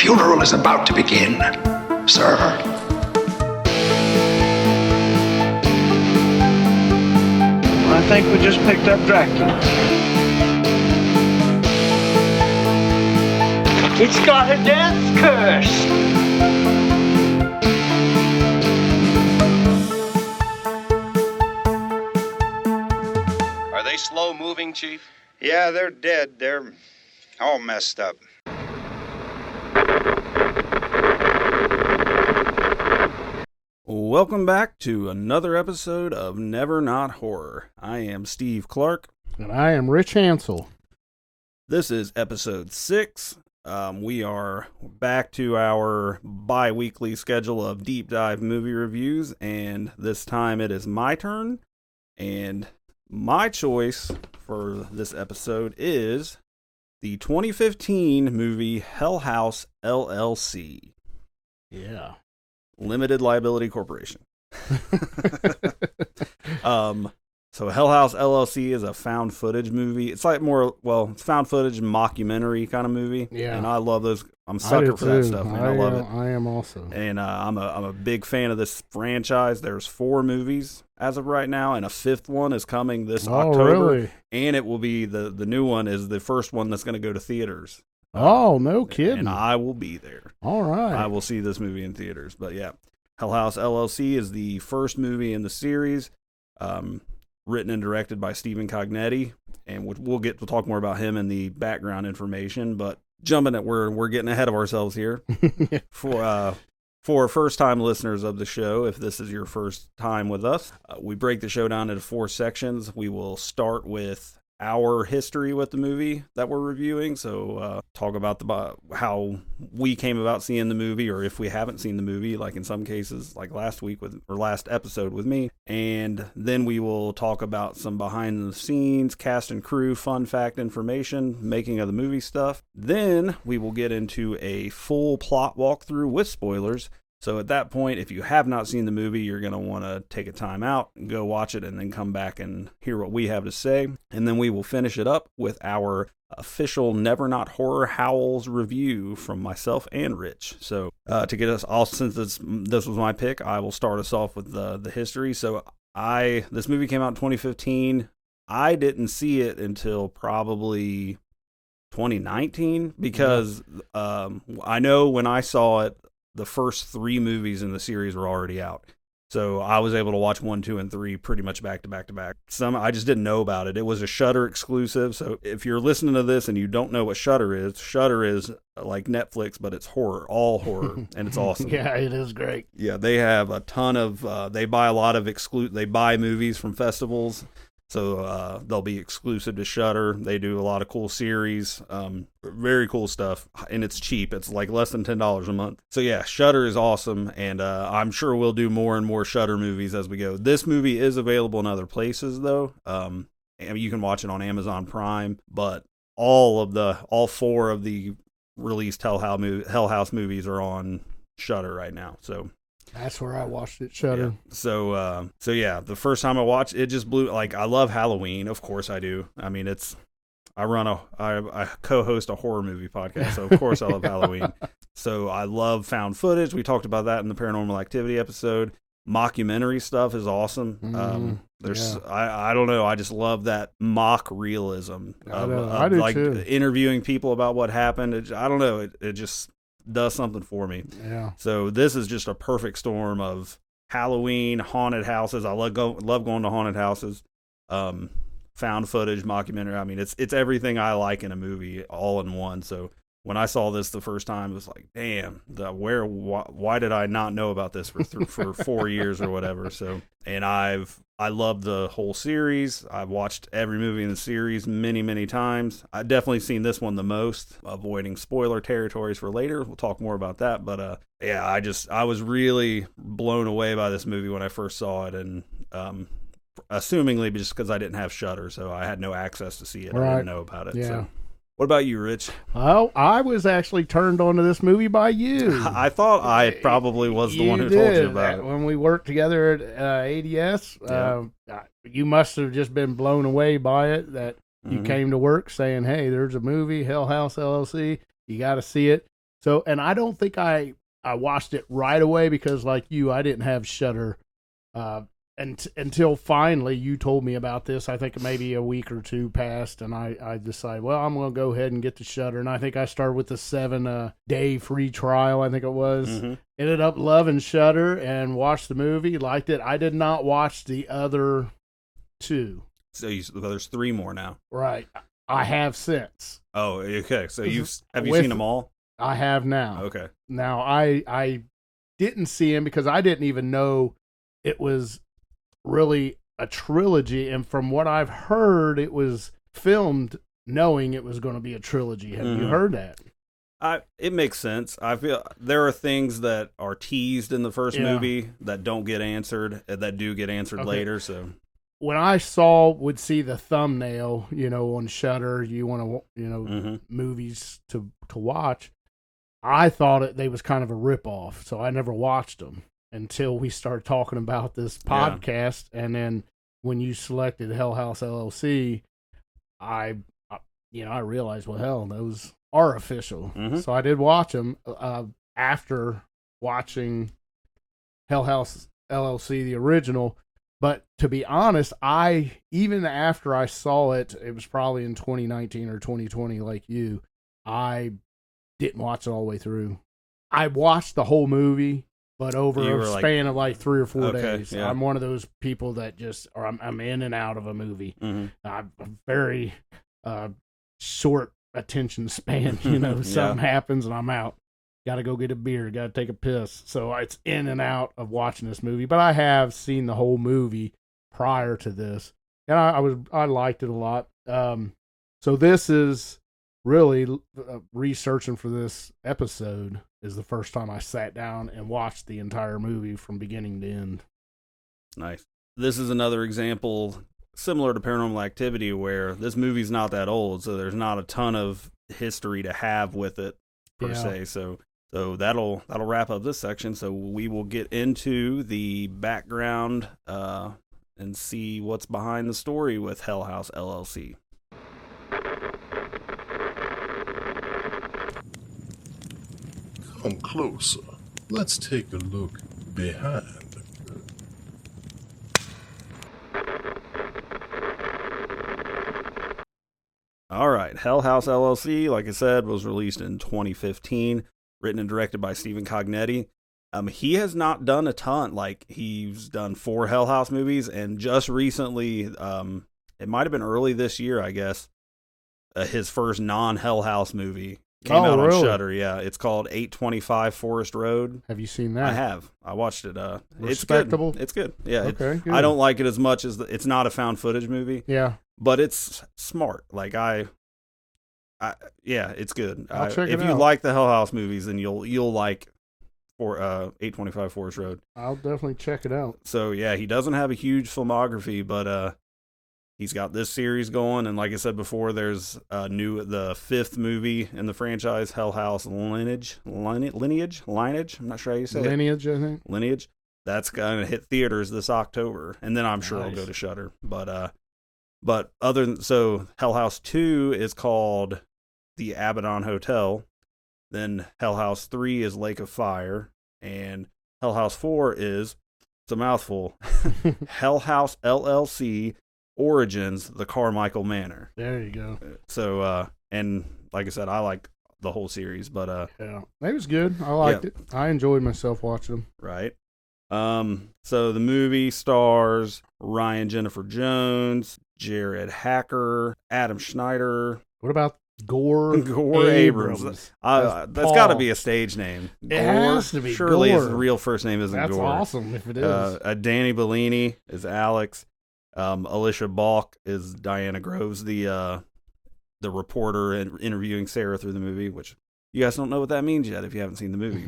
funeral is about to begin, sir. I think we just picked up Dracula. It's got a death curse. Are they slow moving, Chief? Yeah, they're dead. They're all messed up. Welcome back to another episode of Never Not Horror. I am Steve Clark. And I am Rich Hansel. This is episode 6. We are back to our bi-weekly schedule of deep dive movie reviews, and this time it is my turn. And my choice for this episode is the 2015 movie Hell House LLC. Yeah. Limited Liability Corporation. So Hell House LLC is a found footage movie. It's like it's found footage mockumentary kind of movie. Yeah. And I love those. I'm a sucker for that stuff, man. I love it. I am also. And I'm a big fan of this franchise. There's 4 movies as of right now, and a 5th one is coming this October. Really? And it will be the new one is the first one that's going to go to theaters. Oh, no kidding. And I will be there. All right. I will see this movie in theaters. But yeah, Hell House LLC is the first movie in the series, written and directed by Stephen Cognetti. And we'll talk more about him and the background information. But jumping at we're getting ahead of ourselves here. For first-time listeners of the show, if this is your first time with us, we break the show down into 4 sections. We will start with our history with the movie that we're reviewing. So talk about how we came about seeing the movie, or if we haven't seen the movie, like in some cases, like last episode with me. And then we will talk about some behind the scenes, cast and crew, fun fact information, making of the movie stuff. Then we will get into a full plot walkthrough with spoilers. So at that point, if you have not seen the movie, you're going to want to take a time out and go watch it and then come back and hear what we have to say. And then we will finish it up with our official Never Not Horror Howls review from myself and Rich. So to get us all, since this was my pick, I will start us off with the history. So this movie came out in 2015. I didn't see it until probably 2019 because I know when I saw it, the first 3 movies in the series were already out. So I was able to watch 1, 2, and 3 pretty much back to back to back. I just didn't know about it. It was a Shudder exclusive. So if you're listening to this and you don't know what Shudder is like Netflix, but it's all horror, and it's awesome. Yeah, it is great. Yeah, they have a ton of, they buy a lot of they buy movies from festivals. So they'll be exclusive to Shudder. They do a lot of cool series, very cool stuff, and it's cheap. It's like less than $10 a month. So yeah, Shudder is awesome, and I'm sure we'll do more and more Shudder movies as we go. This movie is available in other places though. And you can watch it on Amazon Prime, but all 4 of the released Hell House movies are on Shudder right now. So. That's where I watched it, Shudder. Yeah. So yeah, the first time I watched it, just blew. Like, I love Halloween, of course I do. I mean, I co-host a horror movie podcast, so of course I love Halloween. So I love found footage. We talked about that in the Paranormal Activity episode. Mockumentary stuff is awesome. I don't know. I just love that mock realism I do like too. Interviewing people about what happened. I don't know. It just does something for me. Yeah. So this is just a perfect storm of Halloween, haunted houses. I love going to haunted houses. Found footage, mockumentary. I mean, it's everything I like in a movie all in one. So when I saw this the first time, it was like, damn, why did I not know about this for 4 years or whatever? So, and I love the whole series. I've watched every movie in the series many, many times. I've definitely seen this one the most, avoiding spoiler territories for later. We'll talk more about that. But yeah, I was really blown away by this movie when I first saw it, and assumingly just because I didn't have Shudder, so I had no access to see it. Right. I didn't know about it. Yeah. So. What about you, Rich? Oh, I was actually turned on to this movie by you. I thought I probably was the one who told you about it. When we worked together at ADS, yeah. You must have just been blown away by it, that you came to work saying, hey, there's a movie, Hell House LLC. You got to see it. So, and I don't think I watched it right away because, like you, I didn't have Shudder until finally you told me about this. I think maybe a week or two passed, and I decided, well, I'm going to go ahead and get the Shudder. And I think I started with the 7-day free trial, I think it was. Mm-hmm. Ended up loving Shudder and watched the movie, liked it. I did not watch the other 2. So there's 3 more now. Right. I have since. Oh, okay. So have you With- seen them all? I have now. Okay. Now, I didn't see him because I didn't even know it was really a trilogy. And from what I've heard, it was filmed knowing it was going to be a trilogy. Have you heard that? It makes sense. I feel there are things that are teased in the first movie that don't get answered, that do get answered later. So when I would see the thumbnail, on Shudder, you want to, movies to watch, I thought they was kind of a ripoff. So I never watched them until we started talking about this podcast. And then when you selected Hell House LLC, I realized, well, hell, those are official. So I did watch them after watching Hell House LLC, the original. But to be honest, even after I saw it, it was probably in 2019 or 2020, like you, I didn't watch it all the way through. I watched the whole movie, but over a span of like 3 or 4 days. Yeah. I'm one of those people that I'm in and out of a movie. I'm very short attention span. Something happens and I'm out. Got to go get a beer. Got to take a piss. So it's in and out of watching this movie. But I have seen the whole movie prior to this, and I liked it a lot. So this is really researching for this episode is the first time I sat down and watched the entire movie from beginning to end. Nice. This is another example similar to Paranormal Activity where this movie's not that old, so there's not a ton of history to have with it per se. So that'll wrap up this section. So we will get into the background and see what's behind the story with Hell House LLC. Come closer. Let's take a look behind the curtain. All right, Hell House LLC, like I said, was released in 2015, written and directed by Stephen Cognetti. He has not done a ton. Like, he's done 4 Hell House movies, and just recently, it might have been early this year, I guess, his first non-Hell House movie came out on Shudder. Yeah, it's called 825 Forest Road. Have you seen that? I have. I watched it. Respectable. It's good. Yeah. Okay. Good. I don't like it as much as it's not a found footage movie. Yeah. But it's smart. Like it's good. I'll check it if you out. like the Hell House movies, then you'll like 825 Forest Road. I'll definitely check it out. So yeah, he doesn't have a huge filmography, but he's got this series going, and like I said before, there's the 5th movie in the franchise, Hell House Lineage. I'm not sure how you say Lineage, I think. Lineage. That's gonna hit theaters this October, and then I'm sure I'll go to Shudder. But Hell House 2 is called The Abaddon Hotel. Then Hell House 3 is Lake of Fire, and Hell House 4 it's a mouthful. Hell House LLC Origins, the Carmichael Manor. There you go. So, and like I said, I like the whole series, but yeah, it was good. I liked it. I enjoyed myself watching them. Right. So the movie stars Ryan Jennifer Jones, Jared Hacker, Adam Schneider. What about Gore Abrams? That's got to be a stage name. It has to be. Surely Gore. His real first name isn't That's Gore. That's awesome if it is. Danny Bellini is Alex. Alicia Balk is Diana Groves, the reporter and interviewing Sarah through the movie, which you guys don't know what that means yet if you haven't seen the movie.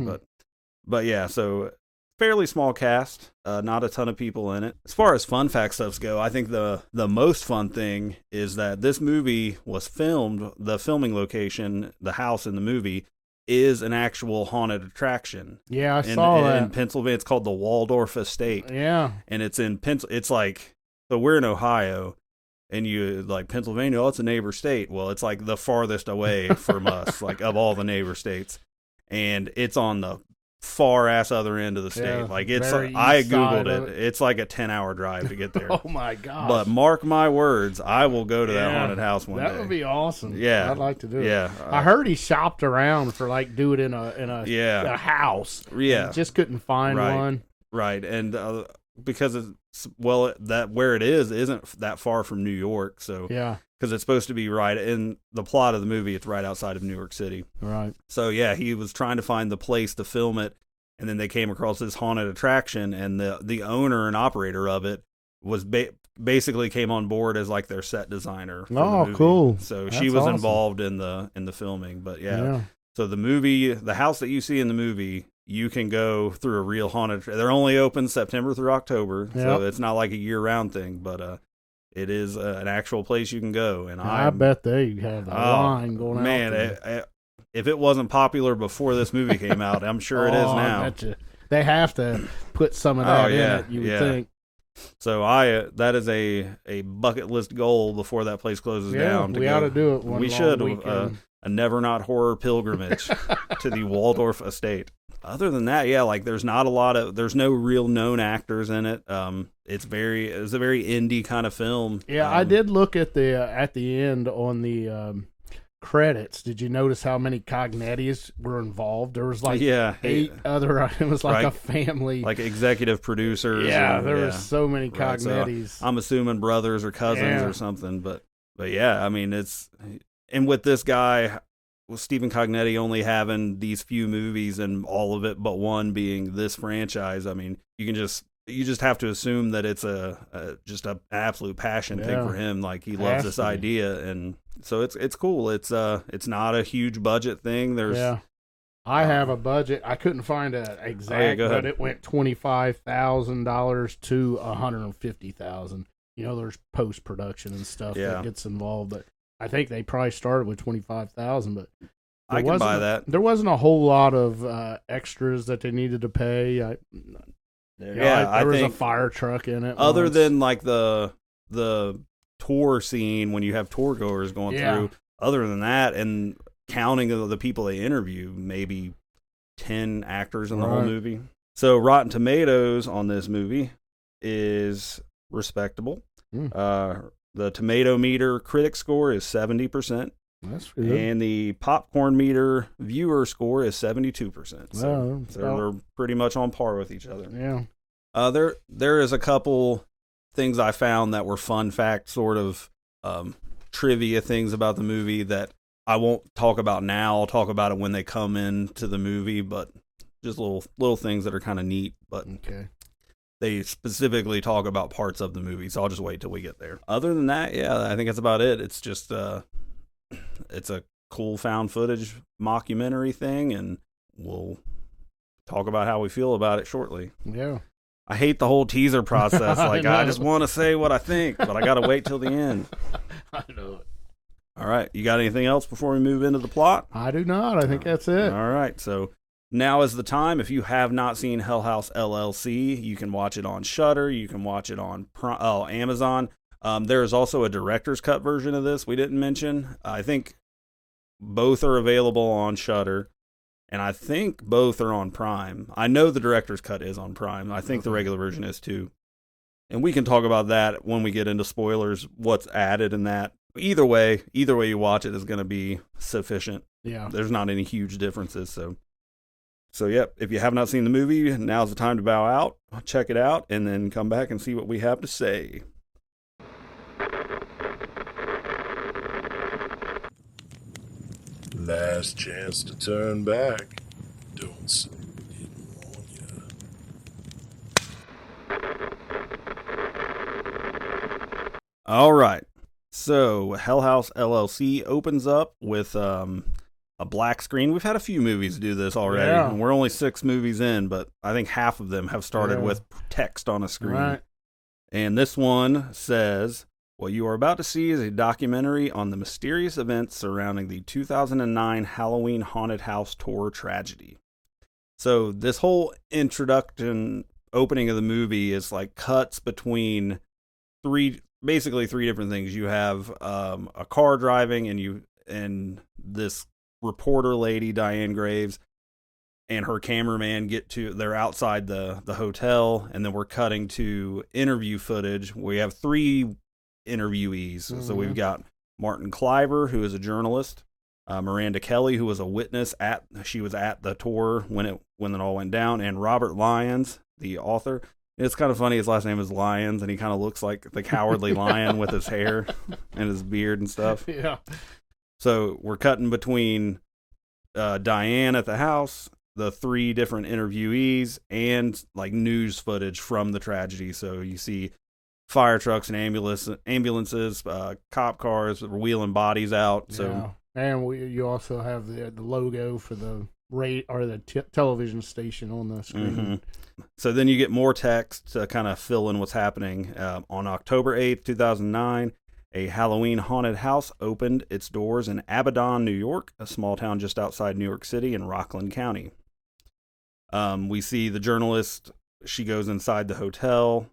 But yeah, so fairly small cast, not a ton of people in it. As far as fun fact stuffs go, I think the most fun thing is that this movie was filmed, the filming location, the house in the movie, is an actual haunted attraction. Yeah, I saw that. In Pennsylvania, it's called the Waldorf Estate. Yeah. And it's in it's like, so we're in Ohio, and you like Pennsylvania, it's a neighbor state. Well, it's like the farthest away from us, like of all the neighbor states. and it's on the far ass other end of the state. Yeah, Like it's, very I east side googled of it. It's like a 10-hour drive to get there. Oh my god! But mark my words, I will go to that Yeah, haunted house one day. That would be awesome. Yeah. I'd like to do it. Yeah, I heard he shopped around for like do it in a Yeah. a house. Yeah. And just couldn't find Right. one. Right, and because it's that where it is isn't that far from New York, so Yeah. because it's supposed to be right in the plot of the movie, it's right outside of New York City. Right. So yeah, he was trying to find the place to film it, and then they came across this haunted attraction, and the owner and operator of it was basically came on board as like their set designer. For the movie. Cool. So That's she was awesome. involved in the filming, but yeah. So the movie, the house that you see in the movie, you can go through a real haunted. They're only open September through October, so it's not like a year-round thing. But it is an actual place you can go, and I bet they have a line going out. Man, if it wasn't popular before this movie came out, I'm sure it is now. I bet you. They have to put some of that in it. You would think. So that is a bucket list goal before that place closes down. We ought to do it. We should a never not horror pilgrimage to the Waldorf estate. Other than that, yeah, like there's no real known actors in it. It's a very indie kind of film. Yeah, I did look at the end on the credits. Did you notice how many Cognettis were involved? There was like 8 other. It was like a family, like executive producers. Yeah, there were so many Cognettis. So I'm assuming brothers or cousins or something, but yeah, I mean and with this guy, with Stephen Cognetti only having these few movies and all of it but one being this franchise, I mean, you just have to assume that it's just an absolute passion thing for him. Like he loves this idea, and so it's cool. It's not a huge budget thing. I have a budget. I couldn't find an exact, but it went $25,000 to $150,000. You know, there's post production and stuff that gets involved, but I think they probably started with 25,000, but I can buy that. There wasn't a whole lot of extras that they needed to pay. There was a fire truck in it. Other than like the tour scene when you have tour goers going through. Other than that, and counting the people they interview, maybe 10 actors in the whole movie. So Rotten Tomatoes on this movie is respectable. The tomato meter critic score is 70%. That's good. And the popcorn meter viewer score is 72%. So they're pretty much on par with each other. Yeah. There is a couple things I found that were fun fact sort of trivia things about the movie that I won't talk about now. I'll talk about it when they come into the movie, but just little things that are kind of neat. But they specifically talk about parts of the movie, so I'll just wait till we get there. Other than that, yeah, I think that's about it. It's just it's a cool found footage mockumentary thing, and we'll talk about how we feel about it shortly. Yeah. I hate the whole teaser process. Like, I just want to say what I think, but I got to wait till the end. I know it. All right. You got anything else before we move into the plot? I do not. I think that's it. All right. So now is the time. If you have not seen Hell House LLC, you can watch it on Shudder. You can watch it on Amazon. There is also a director's cut version of this we didn't mention. I think both are available on Shudder, and I think both are on Prime. I know the director's cut is on Prime. I think the regular version is too. And we can talk about that when we get into spoilers, what's added in that. Either way you watch it is going to be sufficient. Yeah. There's not any huge differences, So, yep, if you have not seen the movie, now's the time to bow out, check it out, and then come back and see what we have to say. Last chance to turn back. Don't say we didn't warn ya. All right. So, Hell House LLC opens up with a black screen. We've had a few movies do this already. Yeah. And we're only 6 movies in, but I think half of them have started with text on a screen. Right. And this one says, what you are about to see is a documentary on the mysterious events surrounding the 2009 Halloween haunted house tour tragedy. So this whole opening of the movie is like cuts between basically three different things. You have a car driving, and this reporter lady, Diane Graves, and her cameraman they're outside the hotel, and then we're cutting to interview footage. We have 3 interviewees. Mm-hmm. So we've got Martin Cliver, who is a journalist, Miranda Kelly, who was a witness she was at the tour when it all went down, and Robert Lyons, the author. It's kind of funny. His last name is Lyons, and he kind of looks like the Cowardly Lion with his hair and his beard and stuff. Yeah. So we're cutting between Diane at the house, the 3 different interviewees, and like news footage from the tragedy. So you see fire trucks and ambulances, cop cars wheeling bodies out. So and you also have the logo for the television station on the screen. Mm-hmm. So then you get more text to kind of fill in what's happening. On October 8th, 2009, a Halloween haunted house opened its doors in Abaddon, New York, a small town just outside New York City in Rockland County. We see the journalist. She goes inside the hotel.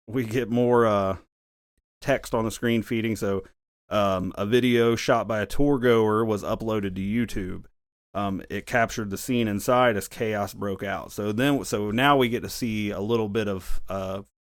We get more text on the screen feeding. So a video shot by a tour goer was uploaded to YouTube. It captured the scene inside as chaos broke out. So now we get to see a little bit of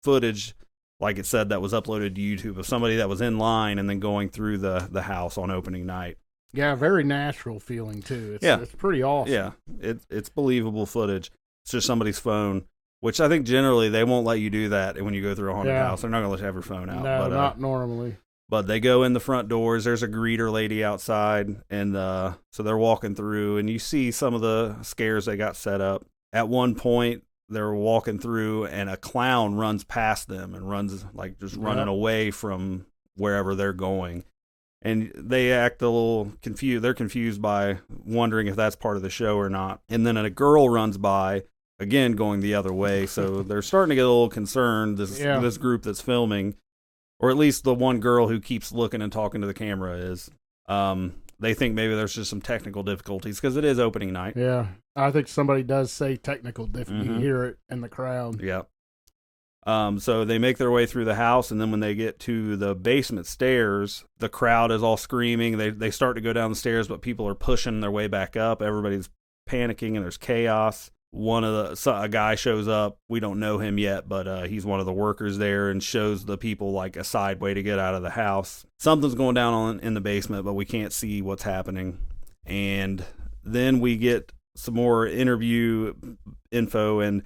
footage, like it said, that was uploaded to YouTube of somebody that was in line and then going through the house on opening night. Yeah, very natural feeling too. It's pretty awesome. Yeah, it's believable footage. It's just somebody's phone, which I think generally they won't let you do that when you go through a haunted house. They're not going to let you have your phone out. No, not normally. But they go in the front doors. There's a greeter lady outside, and so they're walking through, and you see some of the scares they got set up. At one point, they're walking through, and a clown runs past them and runs like just running away from wherever they're going. And they act a little confused. They're confused by wondering if that's part of the show or not. And then a girl runs by, again going the other way. So they're starting to get a little concerned, this group that's filming. Or at least the one girl who keeps looking and talking to the camera is. They think maybe there's just some technical difficulties because it is opening night. Yeah, I think somebody does say technical difficulty. You hear it in the crowd. Yeah. So they make their way through the house, and then when they get to the basement stairs, the crowd is all screaming. They start to go down the stairs, but people are pushing their way back up. Everybody's panicking, and there's chaos. A guy shows up. We don't know him yet, but he's one of the workers there and shows the people like a side way to get out of the house. Something's going down in the basement, but we can't see what's happening. And then we get some more interview info, and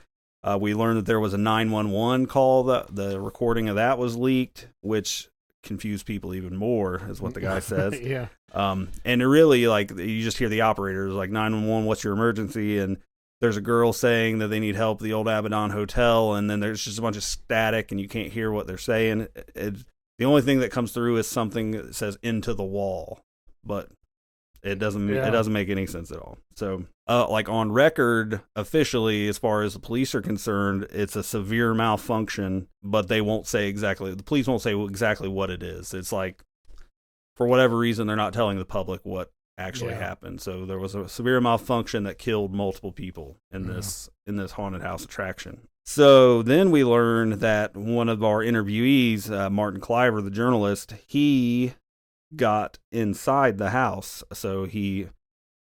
we learned that there was a 911 call. The recording of that was leaked, which confused people even more, is what the guy says. Yeah. And it really, like, you just hear the operators like, 911, what's your emergency? And there's a girl saying that they need help at the old Abaddon Hotel, and then there's just a bunch of static, and you can't hear what they're saying. The only thing that comes through is something that says "into the wall," but it doesn't make any sense at all. So, like on record, officially, as far as the police are concerned, it's a severe malfunction, but they won't say exactly. The police won't say exactly what it is. It's like, for whatever reason, they're not telling the public what actually happened. So there was a severe malfunction that killed multiple people in this haunted house attraction. So then we learned that one of our interviewees, Martin Cliver, the journalist, he got inside the house. So he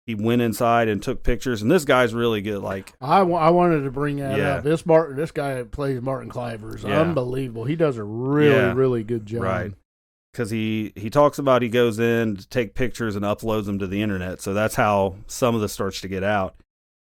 went inside and took pictures. And this guy's really good. Like, I wanted to bring that up. This guy that plays Martin Cliver is unbelievable. He does a really good job. Right. Because he talks about he goes in to take pictures and uploads them to the internet. So that's how some of this starts to get out.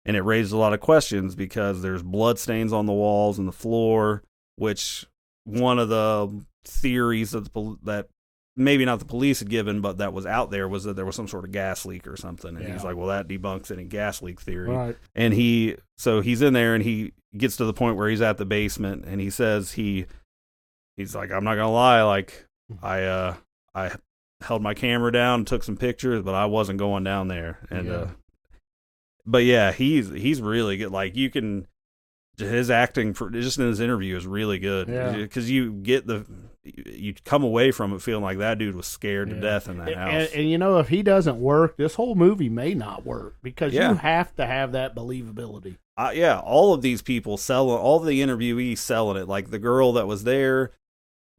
And it raises a lot of questions because there's blood stains on the walls and the floor, which one of the theories that maybe not the police had given, but that was out there, was that there was some sort of gas leak or something. And he's like, well, that debunks any gas leak theory. Right. And he's in there, and he gets to the point where he's at the basement, and he says he's like, I'm not going to lie, like, I held my camera down, took some pictures, but I wasn't going down there. And but yeah, he's really good. Like, his acting just in his interview is really good. Because you come away from it feeling like that dude was scared to death in that house. And if he doesn't work, this whole movie may not work, because you have to have that believability. All of these people all the interviewees selling it. Like the girl that was there,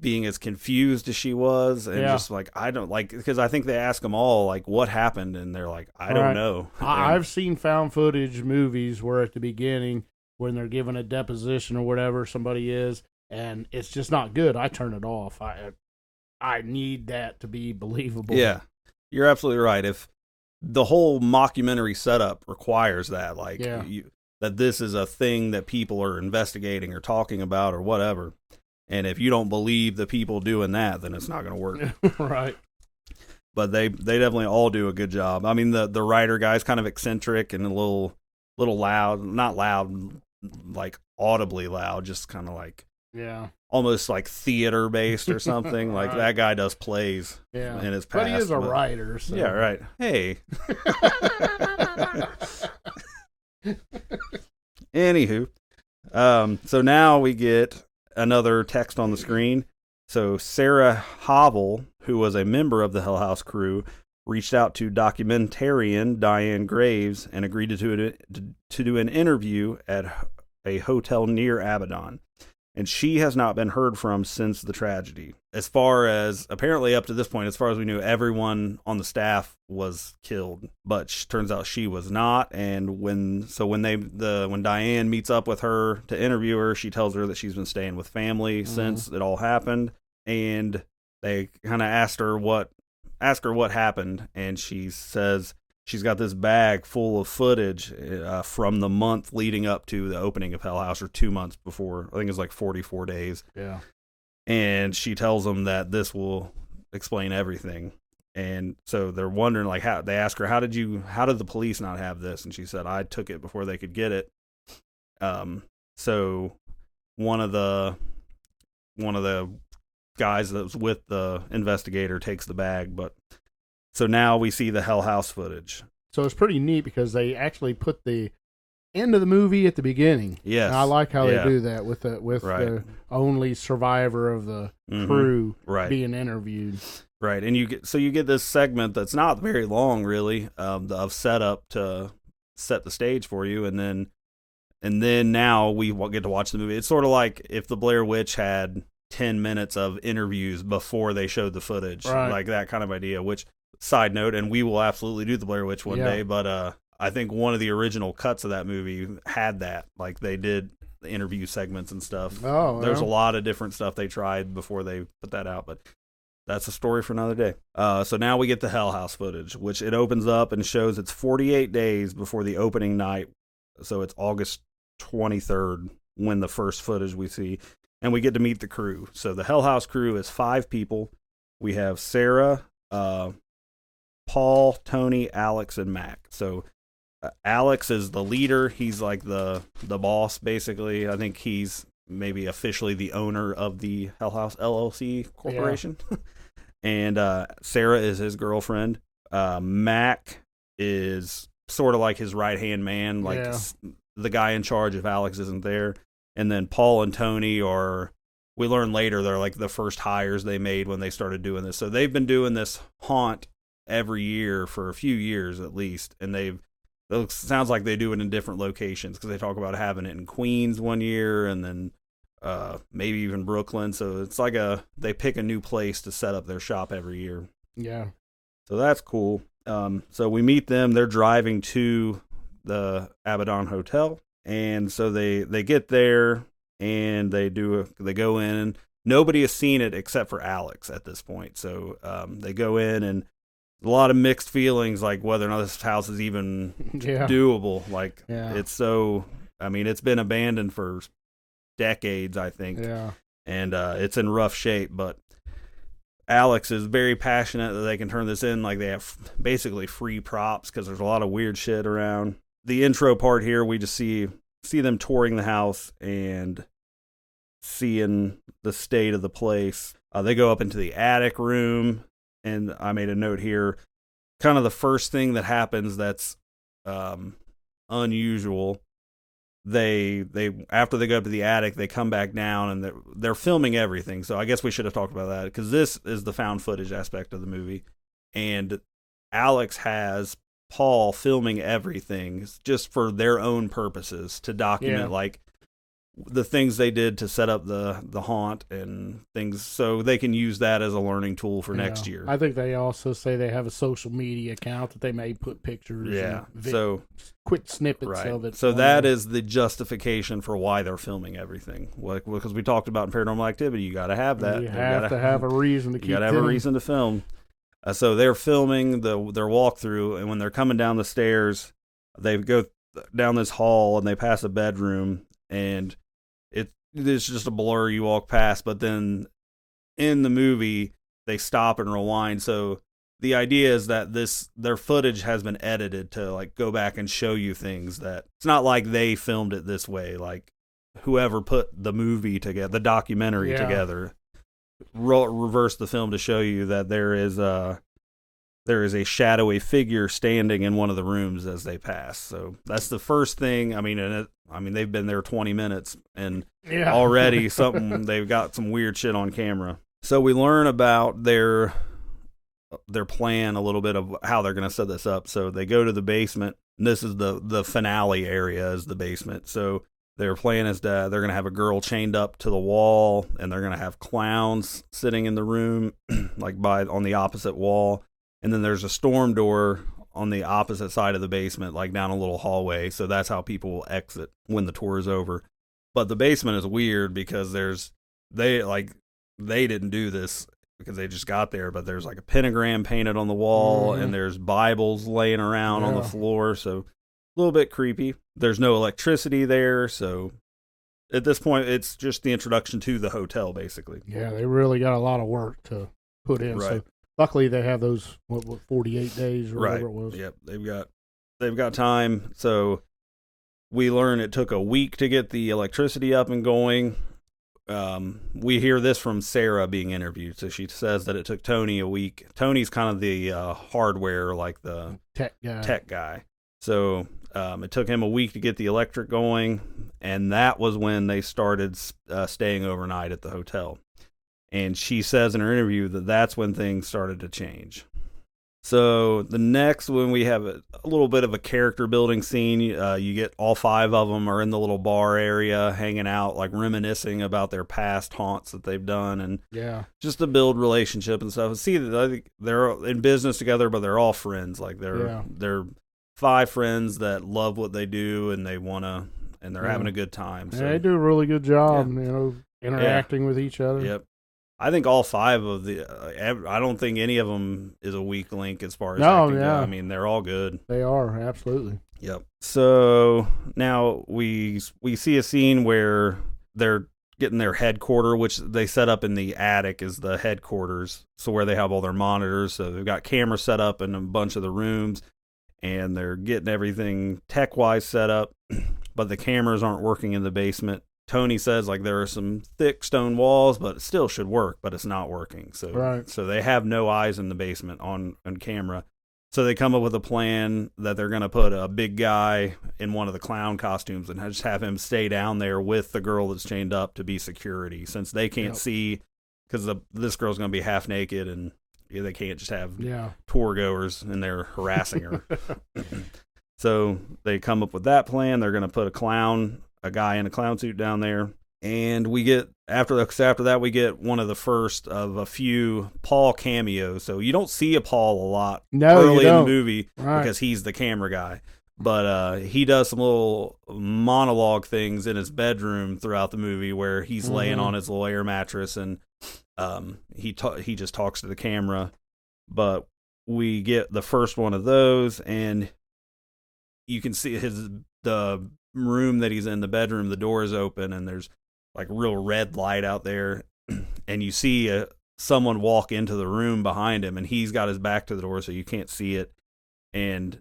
being as confused as she was, and just like, I don't like, because I think they ask them all like what happened, and they're like, I don't know. I've seen found footage movies where at the beginning when they're giving a deposition or whatever somebody is, and it's just not good, I turn it off. I need that to be believable. Yeah, you're absolutely right. If the whole mockumentary setup requires that, like that this is a thing that people are investigating or talking about or whatever. And if you don't believe the people doing that, then it's not going to work. Right. But they definitely all do a good job. I mean, the writer guy's kind of eccentric and a little loud, not loud, like audibly loud, just kind of like, almost like theater based or something. Like that guy does plays in his past. But he is a writer. So. Yeah, right. Hey. Anywho, so now we get another text on the screen. So Sarah Havel, who was a member of the Hell House crew, reached out to documentarian Diane Graves and agreed to do an interview at a hotel near Abaddon. And she has not been heard from since the tragedy. As far as, apparently up to this point, as far as we knew, everyone on the staff was killed. But turns out she was not. And when Diane meets up with her to interview her, she tells her that she's been staying with family since it all happened. And they kind of ask her what happened. And she says she's got this bag full of footage from the month leading up to the opening of Hell House, or 2 months before. I think it's like 44 days. Yeah. And she tells them that this will explain everything. And so they're wondering, like, how they ask her, how did the police not have this? And she said, I took it before they could get it. So one of the guys that was with the investigator takes the bag, but so now we see the Hell House footage. So it's pretty neat because they actually put the end of the movie at the beginning. Yes. And I like how they do that with the only survivor of the crew being interviewed. Right. And you get this segment that's not very long, really, of setup to set the stage for you, and then now we get to watch the movie. It's sort of like if the Blair Witch had 10 minutes of interviews before they showed the footage, like that kind of idea. Which, side note, and we will absolutely do the Blair Witch one day, but I think one of the original cuts of that movie had that. Like, they did the interview segments and stuff. Oh, there's a lot of different stuff they tried before they put that out, but that's a story for another day. So now we get the Hell House footage, which it opens up and shows it's 48 days before the opening night. So it's August 23rd when the first footage we see, and we get to meet the crew. So the Hell House crew is 5 people. We have Sarah, Paul, Tony, Alex, and Mac. So Alex is the leader. He's like the boss, basically. I think he's maybe officially the owner of the Hell House LLC corporation. Yeah. And Sarah is his girlfriend. Mac is sort of like his right-hand man, like the guy in charge if Alex isn't there. And then Paul and Tony we learn later, they're like the first hires they made when they started doing this. So they've been doing this haunt every year for a few years at least. And it sounds like they do it in different locations, because they talk about having it in Queens one year and then maybe even Brooklyn. So it's like they pick a new place to set up their shop every year. Yeah. So that's cool. So we meet them. They're driving to the Abaddon Hotel. And so they get there and they go in, and nobody has seen it except for Alex at this point. So they go in, and a lot of mixed feelings, like whether or not this house is even doable. Like it's it's been abandoned for decades, I think. Yeah. And it's in rough shape, but Alex is very passionate that they can turn this in. Like, they have basically free props because there's a lot of weird shit around. The intro part here, we just see them touring the house and seeing the state of the place. They go up into the attic room, and I made a note here. Kind of the first thing that happens that's unusual. They after they go up to the attic, they come back down, and they're filming everything. So I guess we should have talked about that, because this is the found footage aspect of the movie, and Alex has Paul filming everything just for their own purposes, to document like the things they did to set up the haunt and things, so they can use that as a learning tool for next year. I think they also say they have a social media account that they may put pictures. Yeah. And So quick snippets right. of it. So that is the justification for why they're filming everything. Like, because we talked about in Paranormal Activity, you got to have that. You have to have a reason to keep. You got to have a reason to film. So they're filming their walkthrough, and when they're coming down the stairs, they go down this hall and they pass a bedroom, and it's just a blur you walk past. But then in the movie, they stop and rewind. So the idea is that their footage has been edited to like go back and show you things that it's not like they filmed it this way. Like whoever put the movie together, the documentary together, reverse the film to show you that there is a shadowy figure standing in one of the rooms as they pass. So that's the first thing. I mean, they've been there 20 minutes and already they've got some weird shit on camera. So we learn about their plan a little bit of how they're going to set this up. So they go to the basement. And this is the finale area is the basement. So their plan is they're going to have a girl chained up to the wall, and they're going to have clowns sitting in the room, like on the opposite wall. And then there's a storm door on the opposite side of the basement, like down a little hallway. So that's how people will exit when the tour is over. But the basement is weird because they didn't do this because they just got there, but there's like a pentagram painted on the wall, and there's Bibles laying around on the floor. So a little bit creepy. There's no electricity there. So at this point, it's just the introduction to the hotel, basically. Yeah, they really got a lot of work to put in. Right. So luckily they have those 48 days or whatever it was. Yep, they've got time. So we learn it took a week to get the electricity up and going. We hear this from Sarah being interviewed. So she says that it took Tony a week. Tony's kind of the hardware, like the tech guy. So it took him a week to get the electric going, and that was when they started staying overnight at the hotel. And she says in her interview that that's when things started to change. So the next one, we have a little bit of a character building scene. You get all 5 of them are in the little bar area hanging out, like reminiscing about their past haunts that they've done, and just to build relationship and stuff. And see that I think they're in business together, but they're all friends. Like they're 5 friends that love what they do, and and they're having a good time. So they do a really good job, interacting with each other. Yep. I think all 5 of I don't think any of them is a weak link as far as go. I mean, they're all good. They are, absolutely. Yep. So now we see a scene where they're getting their headquarters, which they set up in the attic is the headquarters. So where they have all their monitors. So they've got cameras set up in a bunch of the rooms, and they're getting everything tech-wise set up, but the cameras aren't working in the basement. Tony says like there are some thick stone walls, but it still should work, but it's not working. So so they have no eyes in the basement on camera. So they come up with a plan that they're going to put a big guy in one of the clown costumes and just have him stay down there with the girl that's chained up to be security, since they can't see, because this girl's going to be half naked, and they can't just have tour goers in there harassing her. So they come up with that plan. They're going to put a guy in a clown suit down there, and we get after that we get one of the first of a few Paul cameos. So you don't see a Paul a lot early in the movie because he's the camera guy, but he does some little monologue things in his bedroom throughout the movie where he's laying on his little air mattress, and he just talks to the camera. But we get the first one of those, and you can see the room that he's in, the bedroom, the door is open, and there's like real red light out there, and you see someone walk into the room behind him, and he's got his back to the door, so you can't see it, and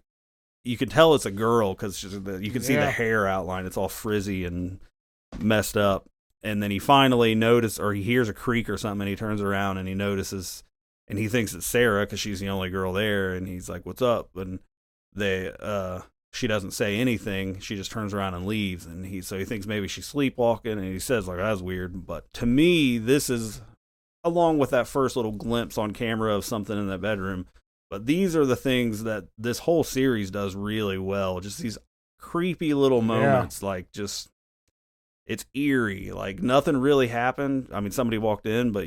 you can tell it's a girl because you can see the hair outline. It's all frizzy and messed up, and then he finally he hears a creak or something, and he turns around and he notices, and he thinks it's Sarah because she's the only girl there, and he's like, "What's up?" And she doesn't say anything. She just turns around and leaves. And he thinks maybe she's sleepwalking, and he says like, "That's weird." But to me, this is, along with that first little glimpse on camera of something in that bedroom, but these are the things that this whole series does really well. Just these creepy little moments, like just it's eerie. Like nothing really happened. I mean, somebody walked in, but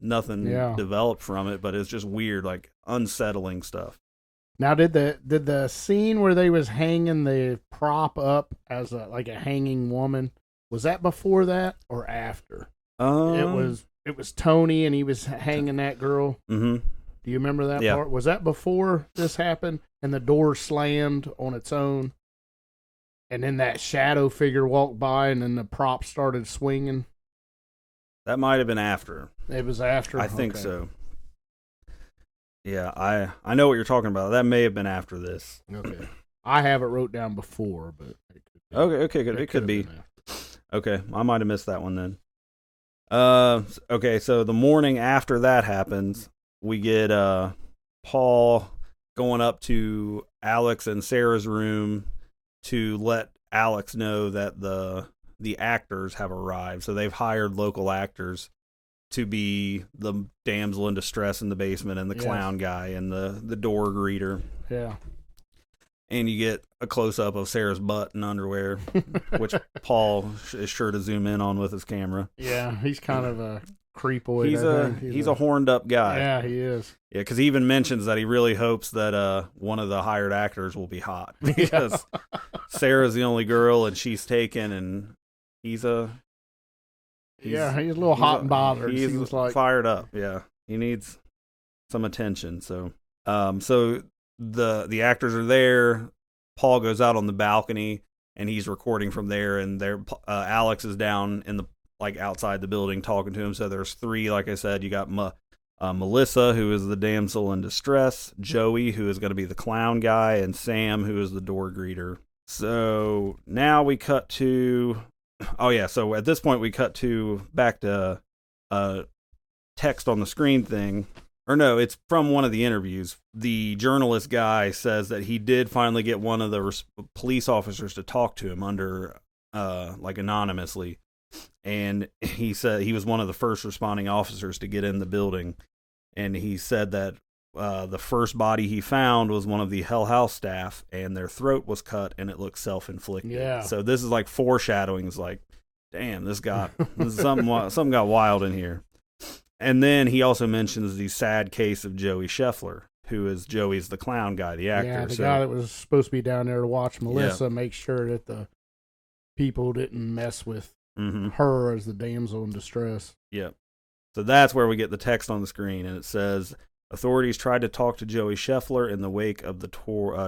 nothing developed from it. But it's just weird, like unsettling stuff. Now, did the scene where they was hanging the prop up as a hanging woman, was that before that or after? It was Tony and he was hanging that girl. Mm-hmm. Do you remember that part? Was that before this happened and the door slammed on its own? And then that shadow figure walked by and then the prop started swinging? That might have been after. It was after? I think so. Yeah, I know what you're talking about. That may have been after this. Okay. I have it wrote down before, but it could be. Okay, good. It could be. Okay, I might have missed that one then. Okay, so the morning after that happens, we get Paul going up to Alex and Sarah's room to let Alex know that the actors have arrived. So they've hired local actors to be the damsel in distress in the basement and the clown guy and the door greeter. Yeah. And you get a close-up of Sarah's butt and underwear, which Paul is sure to zoom in on with his camera. Yeah, he's kind of a creepoid. He's a horned-up guy. Yeah, he is. Yeah, because he even mentions that he really hopes that one of the hired actors will be hot. Because Sarah's the only girl, and she's taken, and he's a little hot and bothered. He's like fired up. Yeah, he needs some attention. So, the actors are there. Paul goes out on the balcony and he's recording from there. And Alex is down in the outside the building talking to him. So there's three. Like I said, you got Melissa, who is the damsel in distress, Joey, who is going to be the clown guy, and Sam, who is the door greeter. So now we cut to. Oh yeah. So at this point we cut to back to text on the screen thing. Or no, it's from one of the interviews. The journalist guy says that he did finally get one of the police officers to talk to him under, anonymously. And he said he was one of the first responding officers to get in the building. And he said that the first body he found was one of the Hell House staff, and their throat was cut, and it looked self-inflicted. Yeah. So this is like foreshadowing. It's like, damn, something got wild in here. And then he also mentions the sad case of Joey Scheffler, who is Joey's the clown guy, the actor. Yeah, the guy that was supposed to be down there to watch Melissa, make sure that the people didn't mess with her as the damsel in distress. Yep. So that's where we get the text on the screen, and it says, authorities tried to talk to Joey Scheffler in the wake of the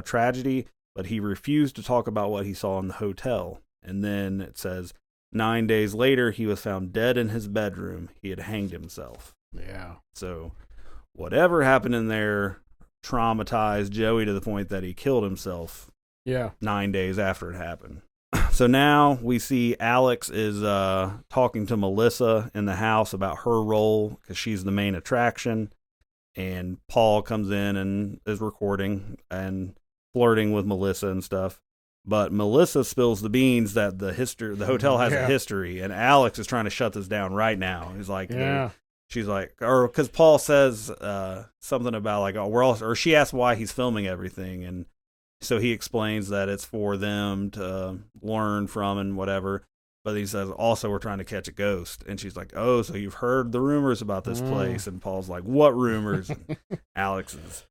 tragedy, but he refused to talk about what he saw in the hotel. And then it says, 9 days later, he was found dead in his bedroom. He had hanged himself. Yeah. So whatever happened in there traumatized Joey to the point that he killed himself. Yeah. 9 days after it happened. So now we see Alex is talking to Melissa in the house about her role because she's the main attraction. And Paul comes in and is recording and flirting with Melissa and stuff. But Melissa spills the beans that the hotel has a history, and Alex is trying to shut this down right now. He's like, she's like, or because Paul says something about she asks why he's filming everything, and so he explains that it's for them to learn from and whatever. But he says also we're trying to catch a ghost, and she's like, oh, so you've heard the rumors about this place? And Paul's like, what rumors? And Alex is.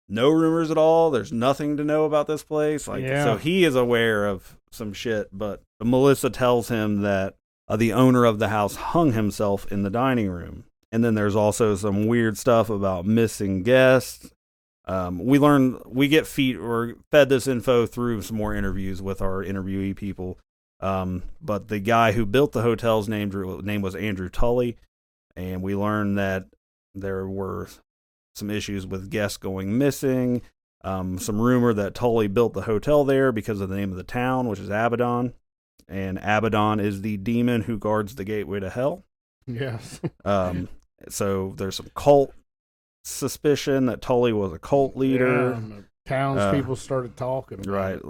No rumors at all. There's nothing to know about this place. So he is aware of some shit, but Melissa tells him that the owner of the house hung himself in the dining room. And then there's also some weird stuff about missing guests. We get fed this info through some more interviews with our interviewee people. But the guy who built the hotel's name was Andrew Tully, and we learned that there were some issues with guests going missing, some rumor that Tully built the hotel there because of the name of the town, which is Abaddon, and Abaddon is the demon who guards the gateway to hell. Yes. So there's some cult suspicion that Tully was a cult leader. Yeah, and the townspeople started talking about it.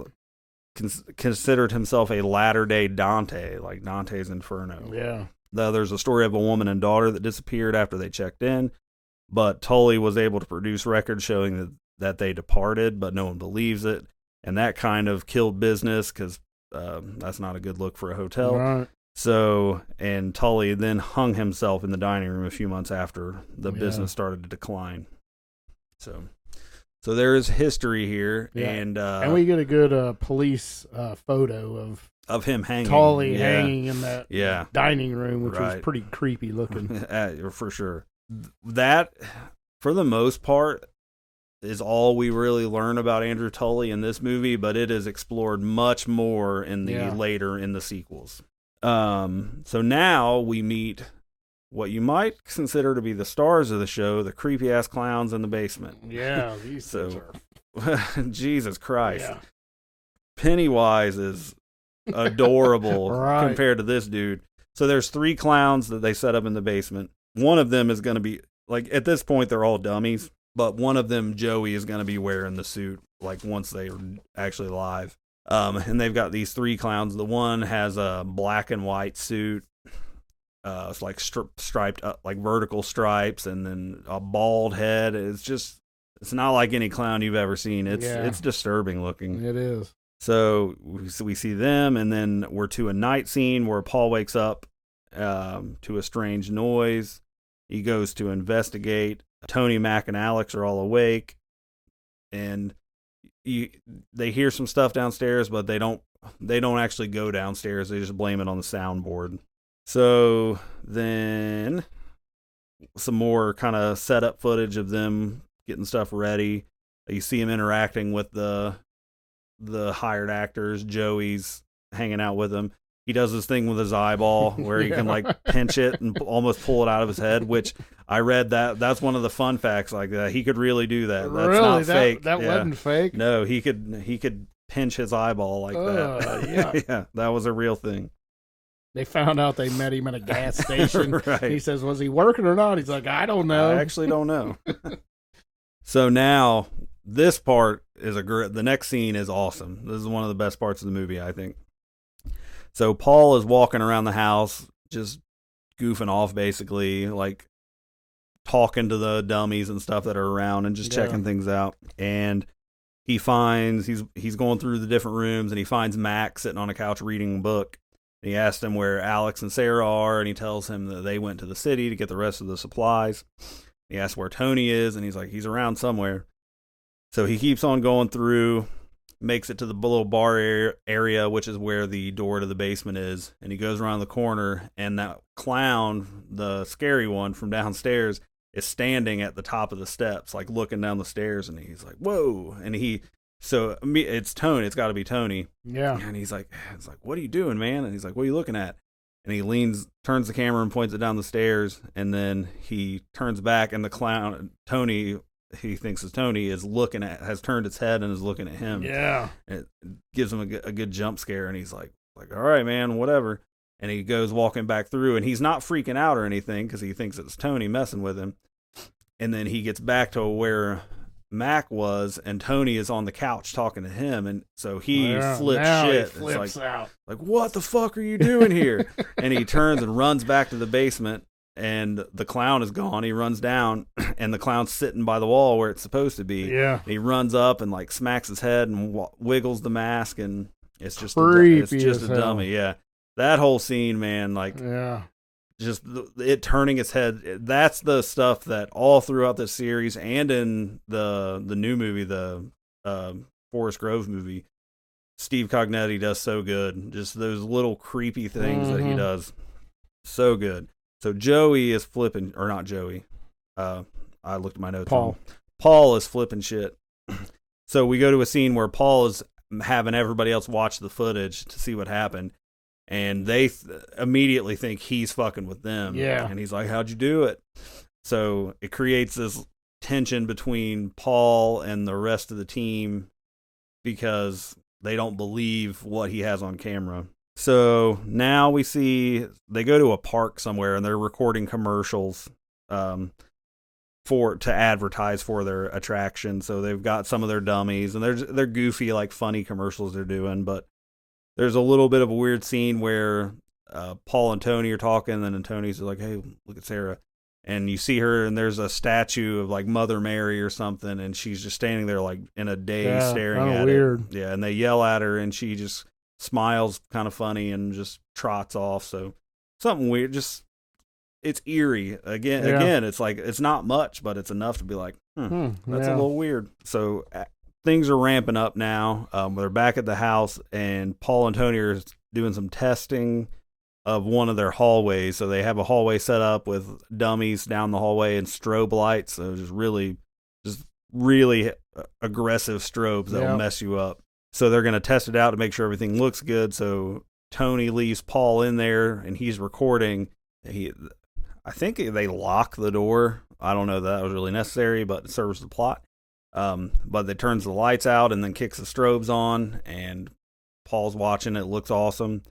Considered himself a latter-day Dante, like Dante's Inferno. Yeah. There's a story of a woman and daughter that disappeared after they checked in. But Tully was able to produce records showing that they departed, but no one believes it. And that kind of killed business because that's not a good look for a hotel. Right. So, and Tully then hung himself in the dining room a few months after the business started to decline. So there is history here, and we get a good police photo of him hanging, Tully hanging in that dining room, which was Right. pretty creepy looking. For sure. That, for the most part, is all we really learn about Andrew Tully in this movie, but it is explored much more in the later in the sequels. So now we meet what you might consider to be the stars of the show, the creepy ass clowns in the basement. Yeah, these things are. Jesus Christ. Yeah. Pennywise is adorable Right. compared to this dude. So there's 3 clowns that they set up in the basement. One of them is going to be, like, at this point they're all dummies, but one of them, Joey, is going to be wearing the suit, like, once they are actually live. And they've got these 3 clowns. The one has a black and white suit. It's like striped up, like vertical stripes, and then a bald head. It's not like any clown you've ever seen. It's disturbing looking. It is. So we see them, and then we're to a night scene where Paul wakes up to a strange noise. He goes to investigate. Tony, Mac, and Alex are all awake, and they hear some stuff downstairs, but they don't actually go downstairs. They just blame it on the soundboard. So then some more kind of setup footage of them getting stuff ready. You see him interacting with the hired actors. Joey's hanging out with him. He does this thing with his eyeball where he can like pinch it and almost pull it out of his head, which I read that's one of the fun facts, like that. He could really do that. That's really? not fake. That wasn't fake? No, he could pinch his eyeball like that. Yeah. Yeah, that was a real thing. They found out they met him at a gas station. Right. He says, was he working or not? He's like, I don't know. I actually don't know. So now this part is the next scene is awesome. This is one of the best parts of the movie, I think. So Paul is walking around the house, just goofing off, basically, like talking to the dummies and stuff that are around and just checking things out. And he finds, he's going through the different rooms, and he finds Mac sitting on a couch reading a book. And he asked him where Alex and Sarah are, and he tells him that they went to the city to get the rest of the supplies. He asks where Tony is, and he's like, he's around somewhere. So he keeps on going through, makes it to the little bar area, which is where the door to the basement is. And he goes around the corner, and that clown, the scary one from downstairs, is standing at the top of the steps, like looking down the stairs. And he's like, whoa. And so it's Tony. It's got to be Tony. Yeah. And he's like, what are you doing, man? And he's like, what are you looking at? And he turns the camera and points it down the stairs. And then he turns back, and the clown, Tony, he thinks it's Tony, has turned its head and is looking at him. Yeah. It gives him a good jump scare. And he's like, all right, man, whatever. And he goes walking back through, and he's not freaking out or anything because he thinks it's Tony messing with him. And then he gets back to where Mac was, and Tony is on the couch talking to him, and so he flips shit. He flips out. Like, what the fuck are you doing here? And he turns and runs back to the basement, and the clown is gone. He runs down, and the clown's sitting by the wall where it's supposed to be. Yeah. And he runs up and like smacks his head and wiggles the mask, and it's just creepy a dummy. Yeah, that whole scene, man. Like, yeah. Just it turning its head. That's the stuff that all throughout this series and in the new movie, the Forest Grove movie, Steve Cognetti does so good. Just those little creepy things that he does. So good. So Joey is flipping, or not Joey. I looked at my notes. Paul is flipping shit. So we go to a scene where Paul is having everybody else watch the footage to see what happened. And they immediately think he's fucking with them. Yeah. And he's like, how'd you do it? So it creates this tension between Paul and the rest of the team because they don't believe what he has on camera. So now we see they go to a park somewhere and they're recording commercials to advertise for their attraction. So they've got some of their dummies and they're goofy, like funny commercials they're doing, but there's a little bit of a weird scene where Paul and Tony are talking, and then Tony's like, hey, look at Sarah. And you see her, and there's a statue of like Mother Mary or something, and she's just standing there like in a daze staring at weird. it. Yeah, and they yell at her, and she just smiles kind of funny and just trots off. So something weird. Just it's eerie. Again, it's like it's not much, but it's enough to be like, that's a little weird. So things are ramping up now. They're back at the house, and Paul and Tony are doing some testing of one of their hallways. So they have a hallway set up with dummies down the hallway and strobe lights. So just really aggressive strobes that'll mess you up. So they're going to test it out to make sure everything looks good. So Tony leaves Paul in there, and he's recording. I think they lock the door. I don't know that was really necessary, but it serves the plot. But it turns the lights out and then kicks the strobes on, and Paul's watching. It looks awesome.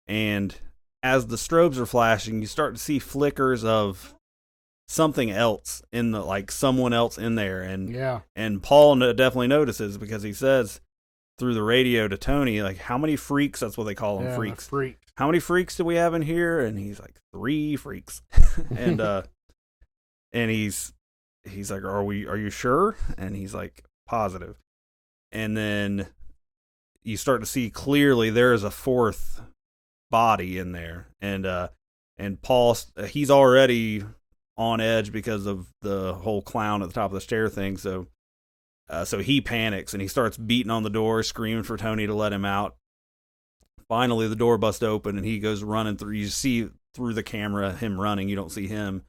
And as the strobes are flashing, you start to see flickers of something else someone else in there. And Paul definitely notices, because he says through the radio to Tony, like, how many freaks? That's what they call them, freaks. How many freaks do we have in here? And he's like, 3 freaks. and he's like, are you sure? And he's like, positive. And then you start to see clearly there is a 4th body in there. And Paul, he's already on edge because of the whole clown at the top of the stair thing. So he panics and he starts beating on the door, screaming for Tony to let him out. Finally, the door busts open and he goes running through. You see through the camera him running. You don't see him,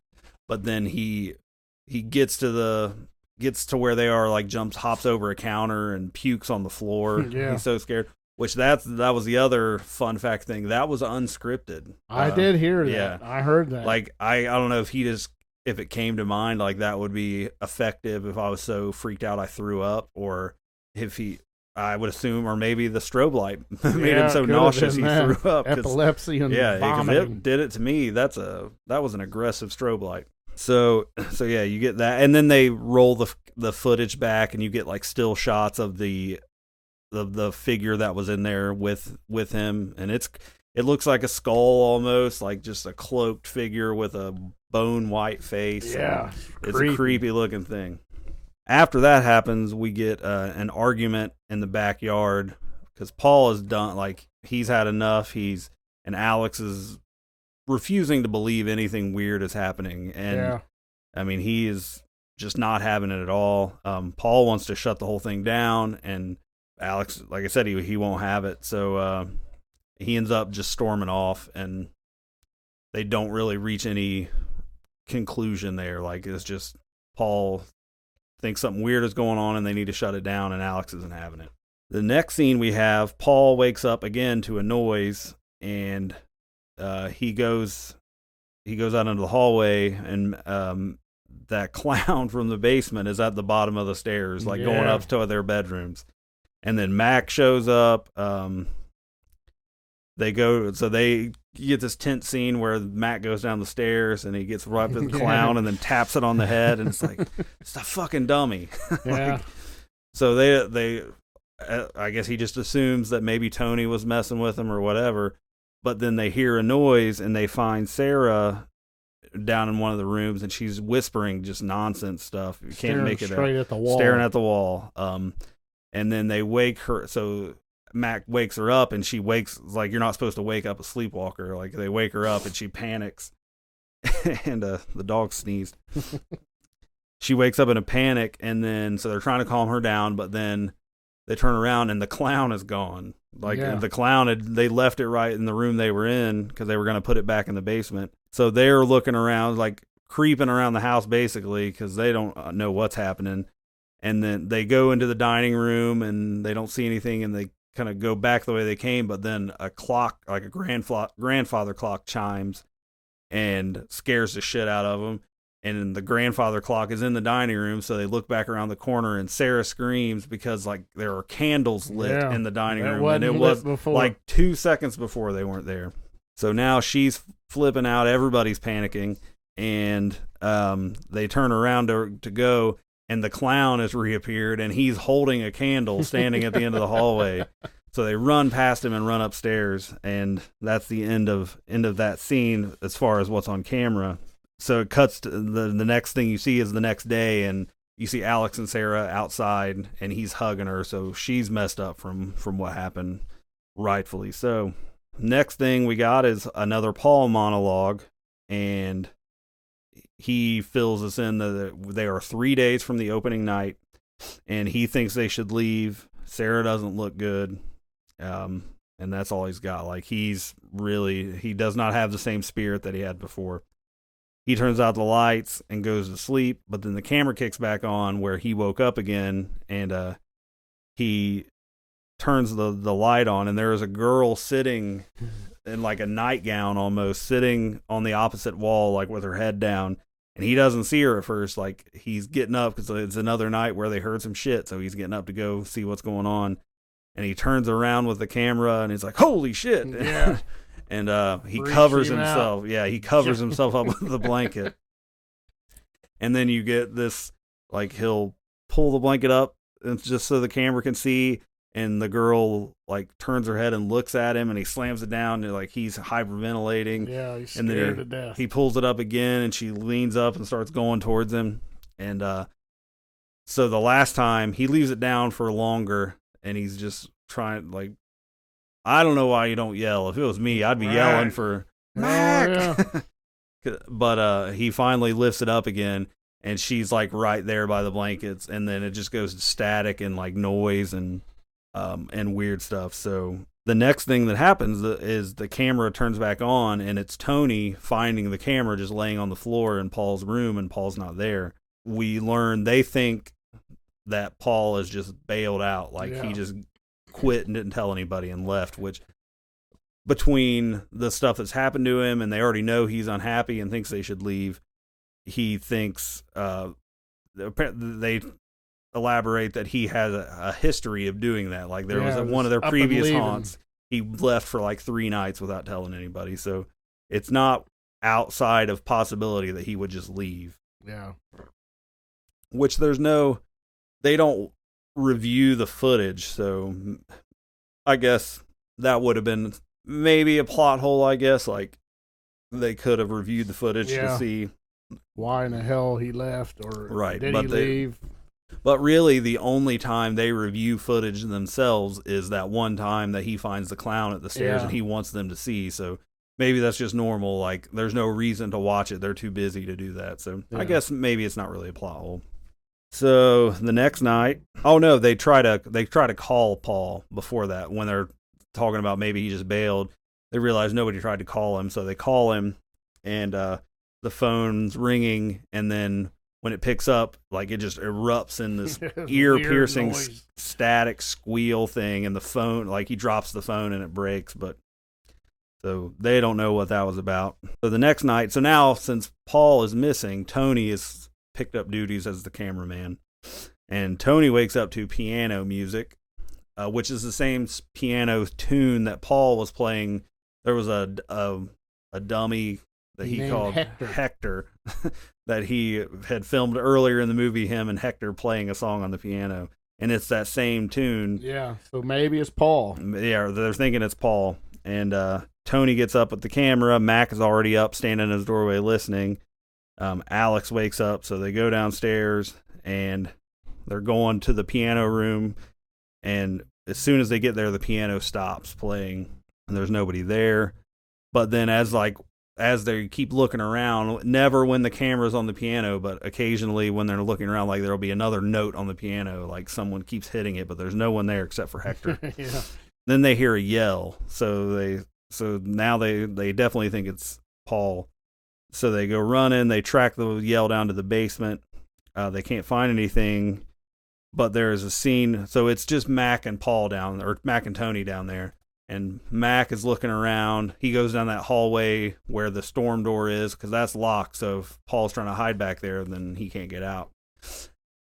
but then he gets to where they are, like hops over a counter and pukes on the floor. Yeah. He's so scared. Which that was the other fun fact thing. That was unscripted. I did hear that. Yeah. I heard that. Like I don't know if it came to mind, like that would be effective if I was so freaked out I threw up, or if I would assume, or maybe the strobe light made him so nauseous he threw up. Epilepsy and because it did it to me. That was an aggressive strobe light. So yeah, you get that, and then they roll the footage back, and you get like still shots of the figure that was in there with him, and it looks like a skull almost, like just a cloaked figure with a bone white face. Yeah, it's a creepy looking thing. After that happens, we get an argument in the backyard because Paul is done. Like, he's had enough. And Alex is refusing to believe anything weird is happening. And I mean, he is just not having it at all. Paul wants to shut the whole thing down, and Alex, like I said, he won't have it. So he ends up just storming off, and they don't really reach any conclusion there. Like, it's just Paul thinks something weird is going on and they need to shut it down, and Alex isn't having it. The next scene we have, Paul wakes up again to a noise, and he goes out into the hallway, and that clown from the basement is at the bottom of the stairs, like going up to their bedrooms. And then Mac shows up. They get this tense scene where Mac goes down the stairs and he gets right up to the clown and then taps it on the head, and it's like, it's a fucking dummy. Yeah. So they I guess he just assumes that maybe Tony was messing with him or whatever, but then they hear a noise and they find Sarah down in one of the rooms, and she's whispering just nonsense stuff. You can't make it straight at the wall. Staring at the wall. And then they wake her. So Mac wakes her up, and she wakes, like, you're not supposed to wake up a sleepwalker. Like, they wake her up and she panics. And the dog sneezed. She wakes up in a panic, and then so they're trying to calm her down, but then they turn around and the clown is gone. Like, the clown they left it right in the room they were in because they were going to put it back in the basement. So they're looking around, like creeping around the house basically, because they don't know what's happening. And then they go into the dining room and they don't see anything, and they kind of go back the way they came. But then a clock, like a grandfather clock, chimes and scares the shit out of them. And the grandfather clock is in the dining room, so they look back around the corner, and Sarah screams because, like, there are candles lit in the dining room, and it was like 2 seconds before they weren't there. So now she's flipping out, everybody's panicking, and they turn around to go, and the clown has reappeared, and he's holding a candle standing at the end of the hallway. So they run past him and run upstairs, and that's the end of that scene as far as what's on camera. So it cuts to the next thing you see is the next day, and you see Alex and Sarah outside, and he's hugging her. So she's messed up from what happened. Rightfully so. Next thing we got is another Paul monologue, and he fills us in that they are 3 days from the opening night, and he thinks they should leave. Sarah doesn't look good, and that's all he's got. Like, he does not have the same spirit that he had before. He turns out the lights and goes to sleep, but then the camera kicks back on where he woke up again, and he turns the light on, and there is a girl sitting in like a nightgown almost, sitting on the opposite wall, like with her head down. And he doesn't see her at first. Like, he's getting up because it's another night where they heard some shit, so he's getting up to go see what's going on. And he turns around with the camera, and he's like, "Holy shit!" Yeah. And he covers himself. Yeah, he covers himself up with the blanket. And then you get this, like, he'll pull the blanket up, and just so the camera can see. And the girl, like, turns her head and looks at him, and he slams it down, and, like, he's hyperventilating. Yeah, he's and scared then to death. He pulls it up again, and she leans up and starts going towards him. And so the last time, he leaves it down for longer, and he's just trying, like, I don't know why you don't yell. If it was me, I'd be yelling for Mac. Yeah. But he finally lifts it up again, and she's, like, right there by the blankets, and then it just goes to static and, like, noise and weird stuff. So the next thing that happens is the camera turns back on, and it's Tony finding the camera just laying on the floor in Paul's room, and Paul's not there. We learn they think that Paul is just bailed out, like he just quit and didn't tell anybody and left, which between the stuff that's happened to him and they already know he's unhappy and thinks they should leave, he thinks they elaborate that he has a history of doing that. Like, there was one of their previous haunts. He left for like 3 nights without telling anybody. So it's not outside of possibility that he would just leave. Yeah. Which they don't review the footage. So I guess that would have been maybe a plot hole, I guess. Like, they could have reviewed the footage to see why in the hell he left, or did he leave? But really, the only time they review footage themselves is that one time that he finds the clown at the stairs and he wants them to see. So maybe that's just normal. Like, there's no reason to watch it. They're too busy to do that. So I guess maybe it's not really a plot hole. So the next night, they try to call Paul before that when they're talking about maybe he just bailed. They realize nobody tried to call him, so they call him, and the phone's ringing, and then when it picks up, like, it just erupts in this ear-piercing static squeal thing, and the phone, like, he drops the phone and it breaks, but so they don't know what that was about. So the next night, so now since Paul is missing, Tony has picked up duties as the cameraman, and Tony wakes up to piano music, which is the same piano tune that Paul was playing. There was a dummy that he called Hector that he had filmed earlier in the movie, him and Hector playing a song on the piano, and it's that same tune. Yeah, so maybe it's Paul. Yeah, they're thinking it's Paul. And Tony gets up with the camera. Mac is already up, standing in his doorway listening. Alex wakes up, so they go downstairs, and they're going to the piano room, and as soon as they get there, the piano stops playing, and there's nobody there. But then as they keep looking around, never when the camera's on the piano, but occasionally when they're looking around, like, there'll be another note on the piano, like someone keeps hitting it, but there's no one there except for Hector. Yeah. Then they hear a yell, so now they definitely think it's Paul. So they go running, they track the yell down to the basement. They can't find anything, but there's a scene. So it's just Mac and Mac and Tony down there. And Mac is looking around. He goes down that hallway where the storm door is, because that's locked. So if Paul's trying to hide back there, then he can't get out.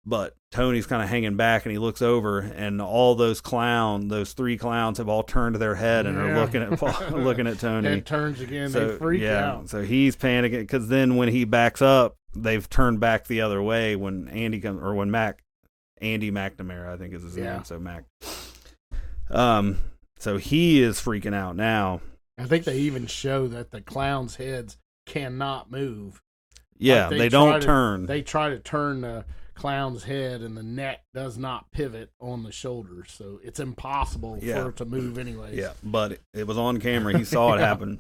But Tony's kind of hanging back, and he looks over, and all those 3 clowns have all turned their head and are looking at Paul, looking at Tony. Head turns again. They freak out. So he's panicking, because then when he backs up, they've turned back the other way when Andy comes, or when Andy McNamara, I think is his name. So Mac. So he is freaking out now. I think they even show that the clowns' heads cannot move. Yeah, they don't turn. They try to turn clown's head, and the neck does not pivot on the shoulders, so it's impossible for it to move anyways. Yeah, but it was on camera. He saw it happen.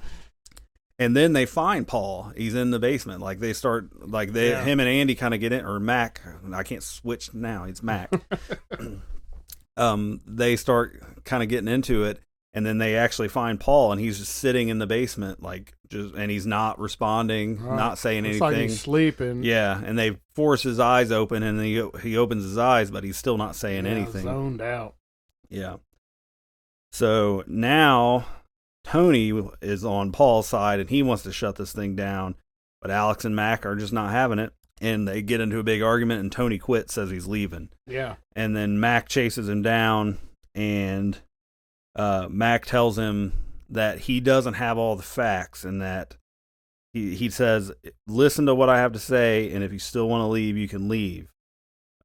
And then they find Paul. He's in the basement. Like they start, him and Andy kind of get in, or Mac. I can't switch now. It's Mac. They start kind of getting into it. And then they actually find Paul, and he's just sitting in the basement, and he's not responding, not saying anything. Like he's sleeping. Yeah, and they force his eyes open, and he opens his eyes, but he's still not saying anything. Zoned out. Yeah. So now Tony is on Paul's side, and he wants to shut this thing down, but Alex and Mac are just not having it, and they get into a big argument, and Tony quits, says he's leaving. Yeah. And then Mac chases him down, and Mac tells him that he doesn't have all the facts, and that he says, listen to what I have to say, and if you still want to leave, you can leave.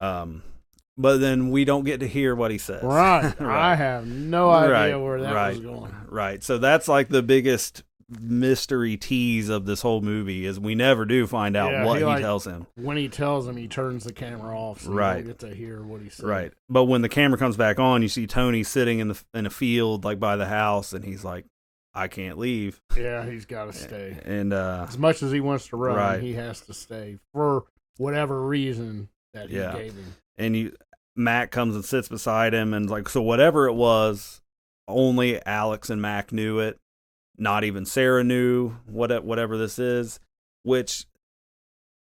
But then we don't get to hear what he says. Right. I have no idea where that was going. Right. So that's like the biggest mystery tease of this whole movie, is we never do find out what he tells him. When he tells him, he turns the camera off, so you don't get to hear what he says. Right. But when the camera comes back on, you see Tony sitting in a field like by the house, and he's like, I can't leave. Yeah, he's got to stay. And as much as he wants to run, he has to stay for whatever reason that he gave him. And Mac comes and sits beside him, and so whatever it was, only Alex and Mac knew it. Not even Sarah knew whatever this is, which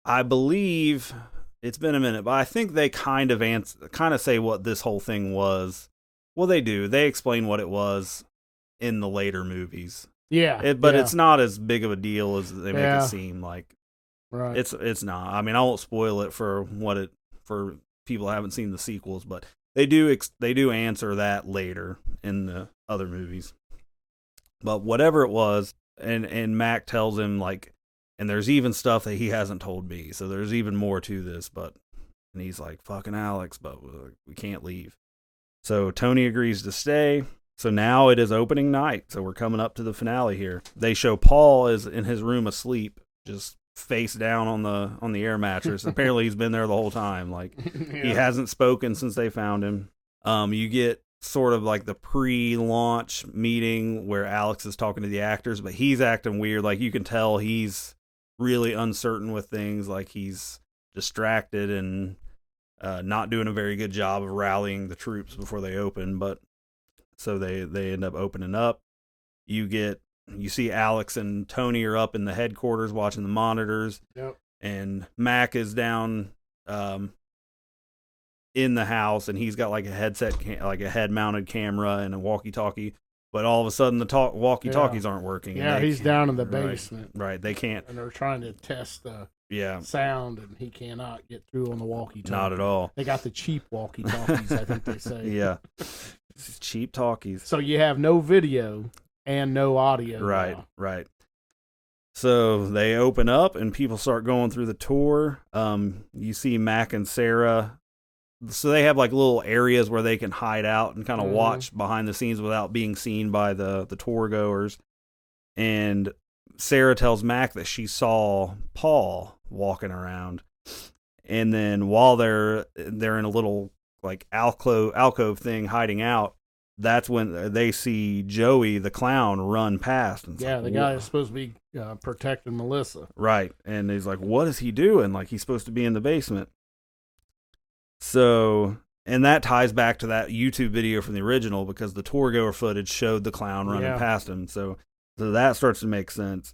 I believe, it's been a minute, but I think they kind of say what this whole thing was. Well, they do. They explain what it was in the later movies. Yeah. But it's not as big of a deal as they make it seem like. Right. It's not. I mean, I won't spoil it for people who haven't seen the sequels, but they do answer that later in the other movies. But whatever it was, and Mac tells him, and there's even stuff that he hasn't told me, so there's even more to this, and he's like, fucking Alex, but we can't leave. So Tony agrees to stay. So now it is opening night, so we're coming up to the finale here. They show Paul is in his room asleep, just face down on the air mattress. Apparently he's been there the whole time. He hasn't spoken since they found him. You get sort of like the pre-launch meeting where Alex is talking to the actors, but he's acting weird. You can tell he's really uncertain with things. He's distracted and not doing a very good job of rallying the troops before they open. But so they end up opening up. You see Alex and Tony are up in the headquarters watching the monitors. Yep. And Mac is down in the house, and he's got a headset, a head-mounted camera and a walkie-talkie. But all of a sudden, the walkie-talkies aren't working. Yeah, he's down in the basement. Right, they can't. And they're trying to test the sound, and he cannot get through on the walkie-talkie. Not at all. They got the cheap walkie-talkies, I think they say. Yeah, cheap talkies. So you have no video and no audio. Right. So they open up, and people start going through the tour. You see Mac and Sarah. So they have little areas where they can hide out and kind of watch behind the scenes without being seen by the tour goers. And Sarah tells Mac that she saw Paul walking around. And then while they're in a little alcove thing hiding out, that's when they see Joey the clown run past. And the guy is supposed to be protecting Melissa. Right. And he's like, what is he doing? He's supposed to be in the basement. So, and that ties back to that YouTube video from the original, because the tour goer footage showed the clown running past him. So that starts to make sense.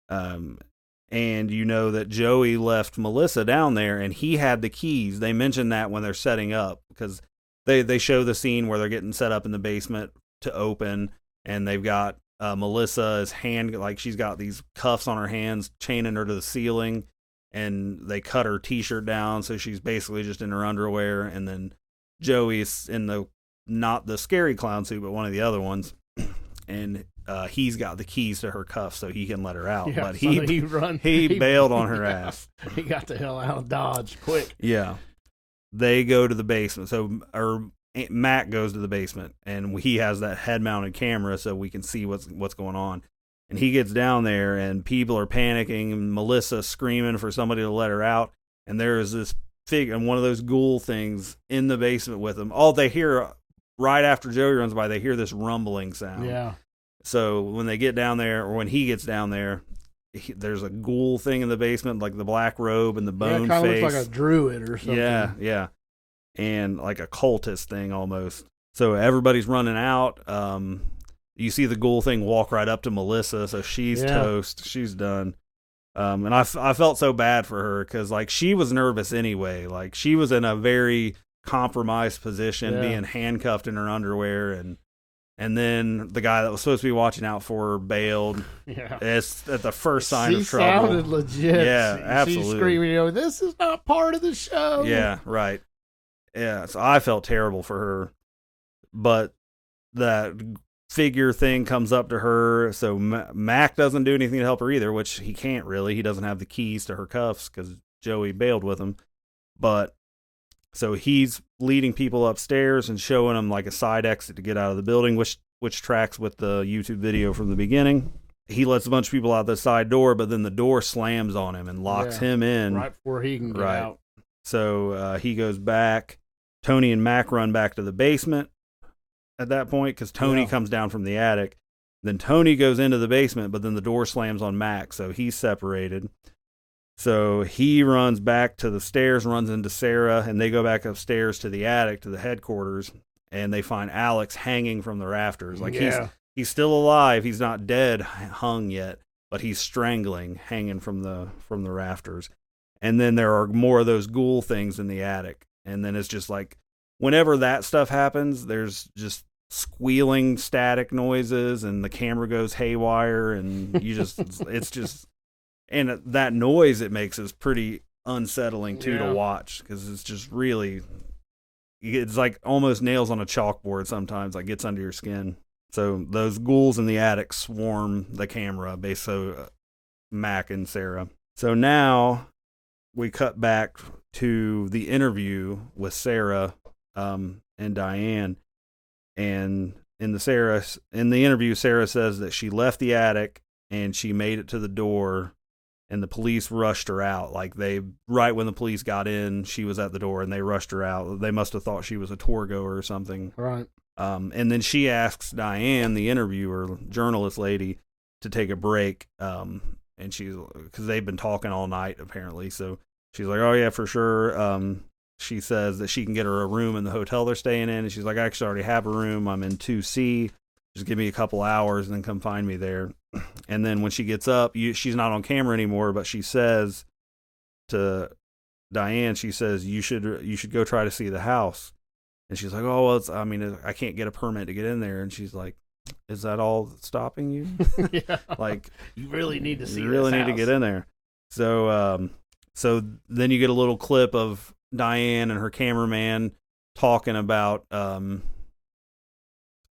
And you know that Joey left Melissa down there, and he had the keys. They mentioned that when they're setting up, because they show the scene where they're getting set up in the basement to open, and they've got Melissa's hand, she's got these cuffs on her hands, chaining her to the ceiling. And they cut her t-shirt down, so she's basically just in her underwear. And then Joey's in not the scary clown suit, but one of the other ones. And he's got the keys to her cuffs, so he can let her out. But he bailed on her ass. He got the hell out of Dodge quick. Yeah. They go to the basement. So Mac goes to the basement, and he has that head-mounted camera so we can see what's going on. And he gets down there, and people are panicking, and Melissa screaming for somebody to let her out. And there is this and one of those ghoul things in the basement with them. All they hear right after Joey runs by, they hear this rumbling sound. Yeah. So when they get down there, or when he gets down there, there's a ghoul thing in the basement, like the black robe and the bone kind of face. looks like a druid or something. Yeah. And like a cultist thing almost. So everybody's running out. You see the ghoul thing walk right up to Melissa, so she's toast. She's done. And I felt so bad for her because, like, she was nervous anyway. Like, she was in a very compromised position, being handcuffed in her underwear, and then the guy that was supposed to be watching out for her bailed. Yeah, it's at the first sign of trouble. She sounded legit. Yeah, absolutely. She's screaming, "This is not part of the show." Yeah, right. Yeah, so I felt terrible for her, but that figure thing comes up to her, so Mac doesn't do anything to help her either, which he can't really. He doesn't have the keys to her cuffs because Joey bailed with him. But so he's leading people upstairs and showing them like a side exit to get out of the building, which tracks with the YouTube video from the beginning. He lets a bunch of people out the side door, but then the door slams on him and locks him in right before he can get out. So he goes back. Tony and Mac run back to the basement at that point because Tony comes down from the attic. Then Tony goes into the basement, but then the door slams on Mac, so he's separated. So he runs back to the stairs, runs into Sarah, and they go back upstairs to the attic, to the headquarters, and they find Alex hanging from the rafters. Like he's still alive. He's not dead, hung yet, but he's strangling, hanging from the rafters. And then there are more of those ghoul things in the attic. And then it's just like, whenever that stuff happens, there's just squealing static noises and the camera goes haywire and you just, it's just, and that noise it makes is pretty unsettling too to watch because it's just really, it's like almost nails on a chalkboard sometimes, like gets under your skin. So those ghouls in the attic swarm the camera, basically Mac and Sarah. So now we cut back to the interview with Sarah and Diane, and in the interview, Sarah says that she left the attic and she made it to the door, and the police rushed her out. Like right when the police got in, she was at the door and they rushed her out. They must have thought she was a tour goer or something. Right. And then she asks Diane, the interviewer, journalist lady, to take a break. And because they've been talking all night apparently, so. She's like, oh, yeah, for sure. She says that she can get her a room in the hotel they're staying in. And she's like, I actually already have a room. I'm in 2C. Just give me a couple hours and then come find me there. And then when she gets up, she's not on camera anymore, but she says to Diane, she says, you should go try to see the house. And she's like, oh, well, I can't get a permit to get in there. And she's like, is that all that's stopping you? Yeah. Like, you really need to see You really this need to house. get in there. So then you get a little clip of Diane and her cameraman talking about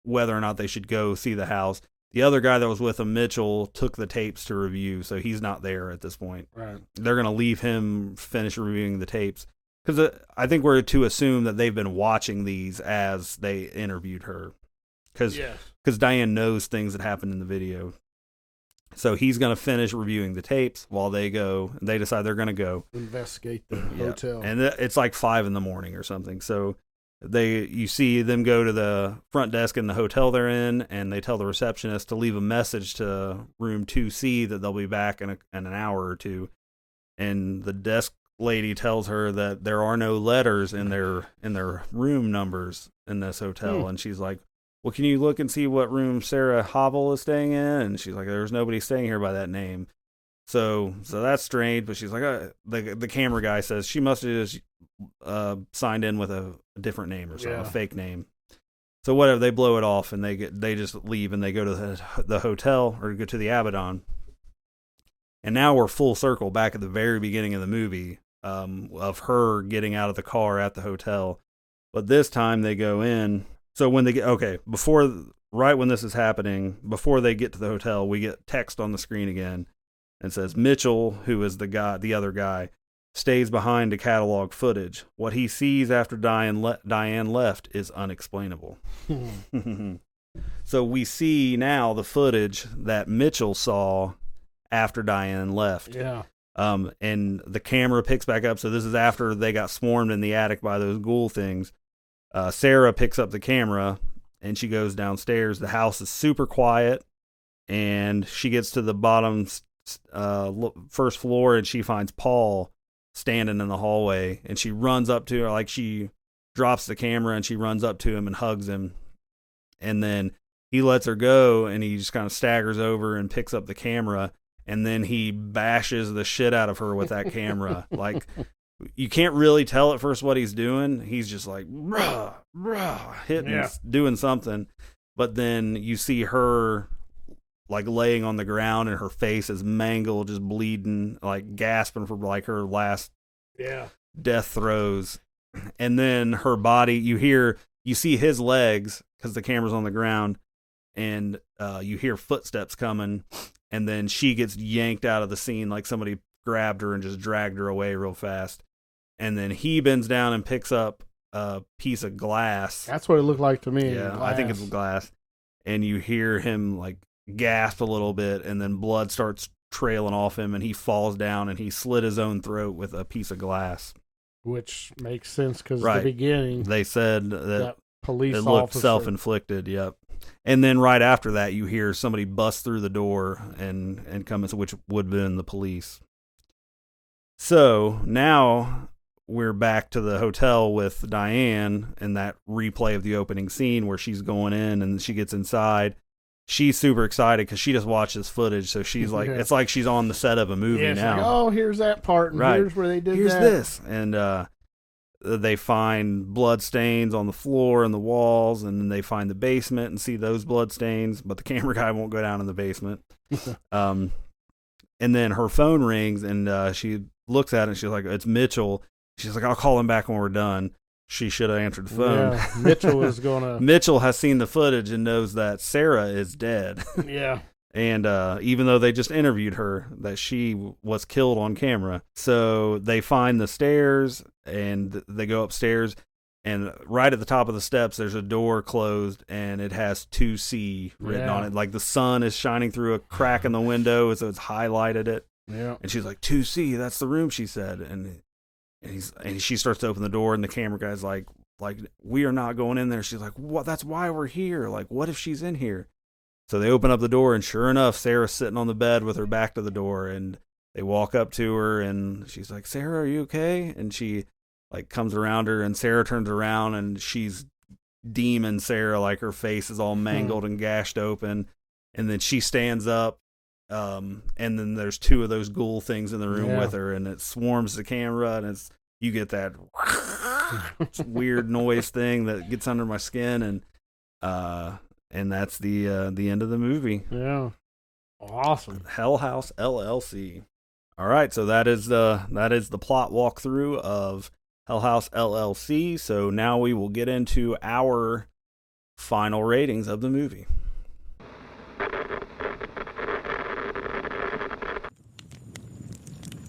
whether or not they should go see the house. The other guy that was with him, Mitchell, took the tapes to review, so he's not there at this point. Right. They're going to leave him finish reviewing the tapes. Because I think we're to assume that they've been watching these as they interviewed her. Because Diane knows things that happened in the video. So he's going to finish reviewing the tapes while they decide they're going to go investigate the hotel. And it's like 5 a.m. or something. So you see them go to the front desk in the hotel they're in, and they tell the receptionist to leave a message to room 2C that they'll be back in an hour or two. And the desk lady tells her that there are no letters in their room numbers in this hotel. And she's like, well, can you look and see what room Sarah Havel is staying in? And she's like, there's nobody staying here by that name. So that's strange. But she's like, the camera guy says she must have just signed in with a different name or something, a fake name. So whatever, they blow it off and they just leave and they go to the hotel or go to the Abaddon. And now we're full circle back at the very beginning of the movie of her getting out of the car at the hotel. But this time they go in. So when they right when this is happening, before they get to the hotel, we get text on the screen again and says Mitchell, who is the other guy, stays behind to catalog footage. What he sees after Diane left is unexplainable. So we see now the footage that Mitchell saw after Diane left. Yeah. And the camera picks back up. So this is after they got swarmed in the attic by those ghoul things. Sarah picks up the camera and she goes downstairs. The house is super quiet, and she gets to the bottom first floor, and she finds Paul standing in the hallway, and she runs up to her, like she drops the camera and she runs up to him and hugs him. And then he lets her go, and he just kind of staggers over and picks up the camera, and then he bashes the shit out of her with that camera. Like, you can't really tell at first what he's doing. He's just like, rah, rah, hitting, doing something. But then you see her like laying on the ground, and her face is mangled, just bleeding, like gasping for like her last death throes. And then her body, you see his legs because the camera's on the ground, and you hear footsteps coming, and then she gets yanked out of the scene like somebody grabbed her and just dragged her away real fast. And then he bends down and picks up a piece of glass. That's what it looked like to me. Yeah, I think it's glass. And you hear him like gasp a little bit, and then blood starts trailing off him, and he falls down, and he slit his own throat with a piece of glass. Which makes sense because at the beginning they said that police it looked self-inflicted. Yep. And then right after that, you hear somebody bust through the door and come in, which would have been the police. So now we're back to the hotel with Diane and that replay of the opening scene where she's going in and she gets inside. She's super excited because she just watched this footage. So she's like, it's like she's on the set of a movie now. Like, oh, here's that part. And here's where they did here's that. This. And they find blood stains on the floor and the walls. And then they find the basement and see those blood stains. But the camera guy won't go down in the basement. And then her phone rings and she looks at it and she's like, it's Mitchell. She's like, I'll call him back when we're done. She should have answered the phone. Yeah, Mitchell is going to... Mitchell has seen the footage and knows that Sarah is dead. Yeah. And even though they just interviewed her, that she was killed on camera. So they find the stairs and they go upstairs. And right at the top of the steps, there's a door closed and it has 2C written on it. Like the sun is shining through a crack in the window, so it's highlighted it. Yeah. And she's like, 2C, that's the room, she said. And she starts to open the door, and the camera guy's like, we are not going in there. She's like, what? That's why we're here. Like, what if she's in here? So they open up the door, and sure enough, Sarah's sitting on the bed with her back to the door, and they walk up to her, and she's like, Sarah, are you okay? And she like comes around her, and Sarah turns around, and she's demon Sarah, like her face is all mangled and gashed open, and then she stands up. And then there's two of those ghoul things in the room with her, and it swarms the camera, and you get that weird noise thing that gets under my skin, and that's the end of the movie. Yeah, awesome. Hell House LLC. All right, so that is the plot walkthrough of Hell House LLC. So now we will get into our final ratings of the movie.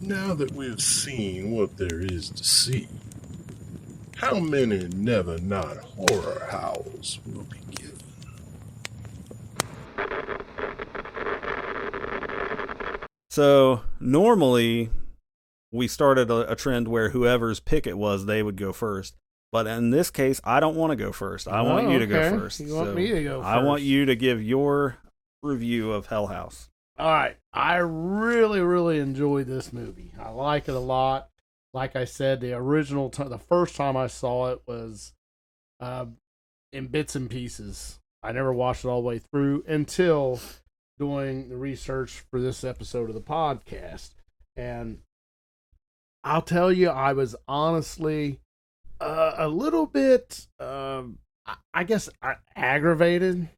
Now that we've seen what there is to see, how many never not horror howls will be given? So normally we started a trend where whoever's pick it was, they would go first. But in this case, I don't want to go first. I want you to go first. You want me to go first? I want you to give your review of Hell House. All right. I really, really enjoyed this movie. I like it a lot. Like I said, the original the first time I saw it was in bits and pieces. I never watched it all the way through until doing the research for this episode of the podcast. And I'll tell you, I was honestly a little bit, I guess, aggravated,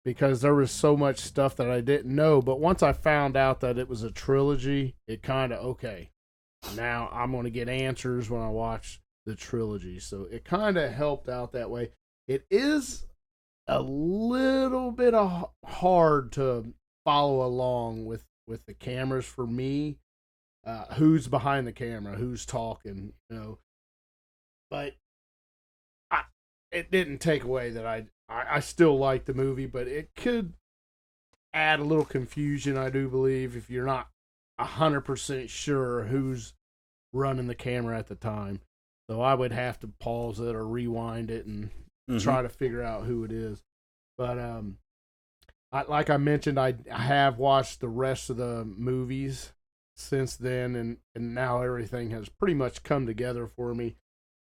because there was so much stuff that I didn't know. But once I found out that it was a trilogy, it kind of, okay, now I'm going to get answers when I watch the trilogy. So it kind of helped out that way. It is a little bit hard to follow along with the cameras for me. Who's behind the camera, who's talking, But it didn't take away that I still like the movie, but it could add a little confusion, I do believe, if you're not 100% sure who's running the camera at the time. So I would have to pause it or rewind it and try to figure out who it is. But like I mentioned, I have watched the rest of the movies since then, and now everything has pretty much come together for me.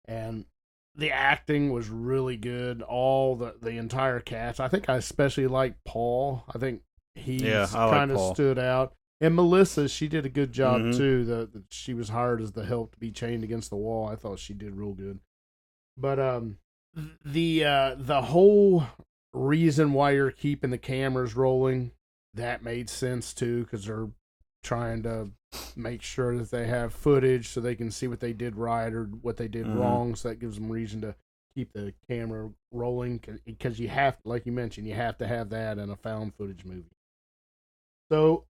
And the acting was really good. All the entire cast. I think I especially like Paul. I think he kind of stood out. And Melissa, she did a good job too. She was hired as the help to be chained against the wall. I thought she did real good. But the whole reason why you're keeping the cameras rolling, that made sense too, because they're trying to make sure that they have footage so they can see what they did right or what they did wrong. So that gives them reason to keep the camera rolling, because you have, like you mentioned, you have to have that in a found footage movie. So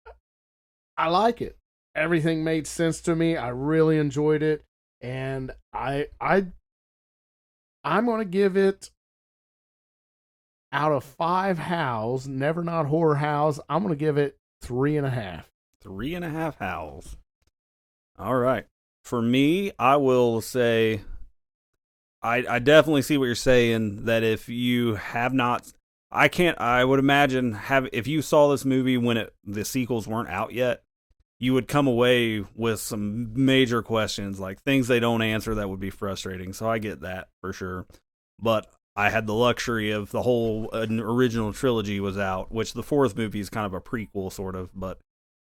I like it. Everything made sense to me. I really enjoyed it, and I'm going to give it, out of 5 howls, Never Not Horror Howls, I'm going to give it 3.5. 3.5 howls. All right. For me, I will say, I definitely see what you're saying, that if you have not, I would imagine, if you saw this movie when the sequels weren't out yet, you would come away with some major questions, like things they don't answer that would be frustrating. So I get that for sure. But I had the luxury of the whole original trilogy was out, which the 4th movie is kind of a prequel, sort of. But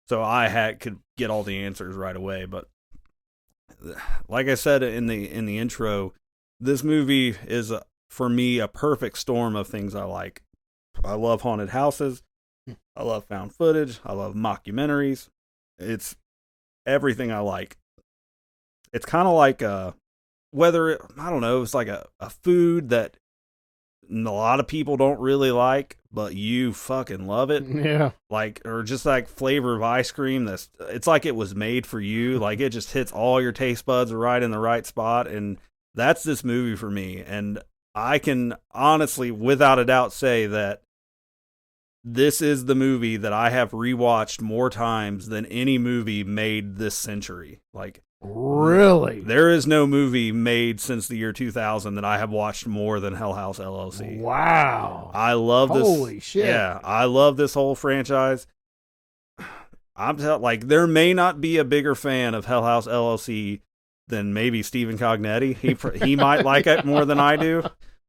so I could get all the answers right away. But like I said in the intro, this movie is for me a perfect storm of things I like. I love haunted houses. I love found footage. I love mockumentaries. It's everything I like. It's kind of like I don't know, it's like a food that a lot of people don't really like, but you fucking love it. Yeah. Or just like flavor of ice cream it's like it was made for you. Like it just hits all your taste buds right in the right spot, and that's this movie for me. And I can honestly, without a doubt, say that this is the movie that I have rewatched more times than any movie made this century. Like, really? There is no movie made since the year 2000 that I have watched more than Hell House LLC. Wow. I love this. Holy shit. Yeah, I love this whole franchise. There may not be a bigger fan of Hell House LLC than maybe Stephen Cognetti. He might like it more than I do,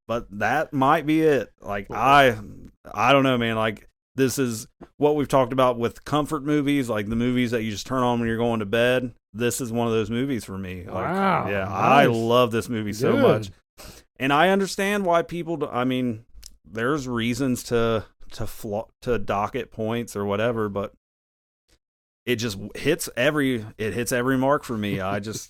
but that might be it. Like, I don't know, man. Like, this is what we've talked about with comfort movies, like the movies that you just turn on when you're going to bed. This is one of those movies for me. Like, wow. Yeah, Nice. I love this movie so much. And I understand why people, there's reasons to docket points or whatever, but it just hits every mark for me. As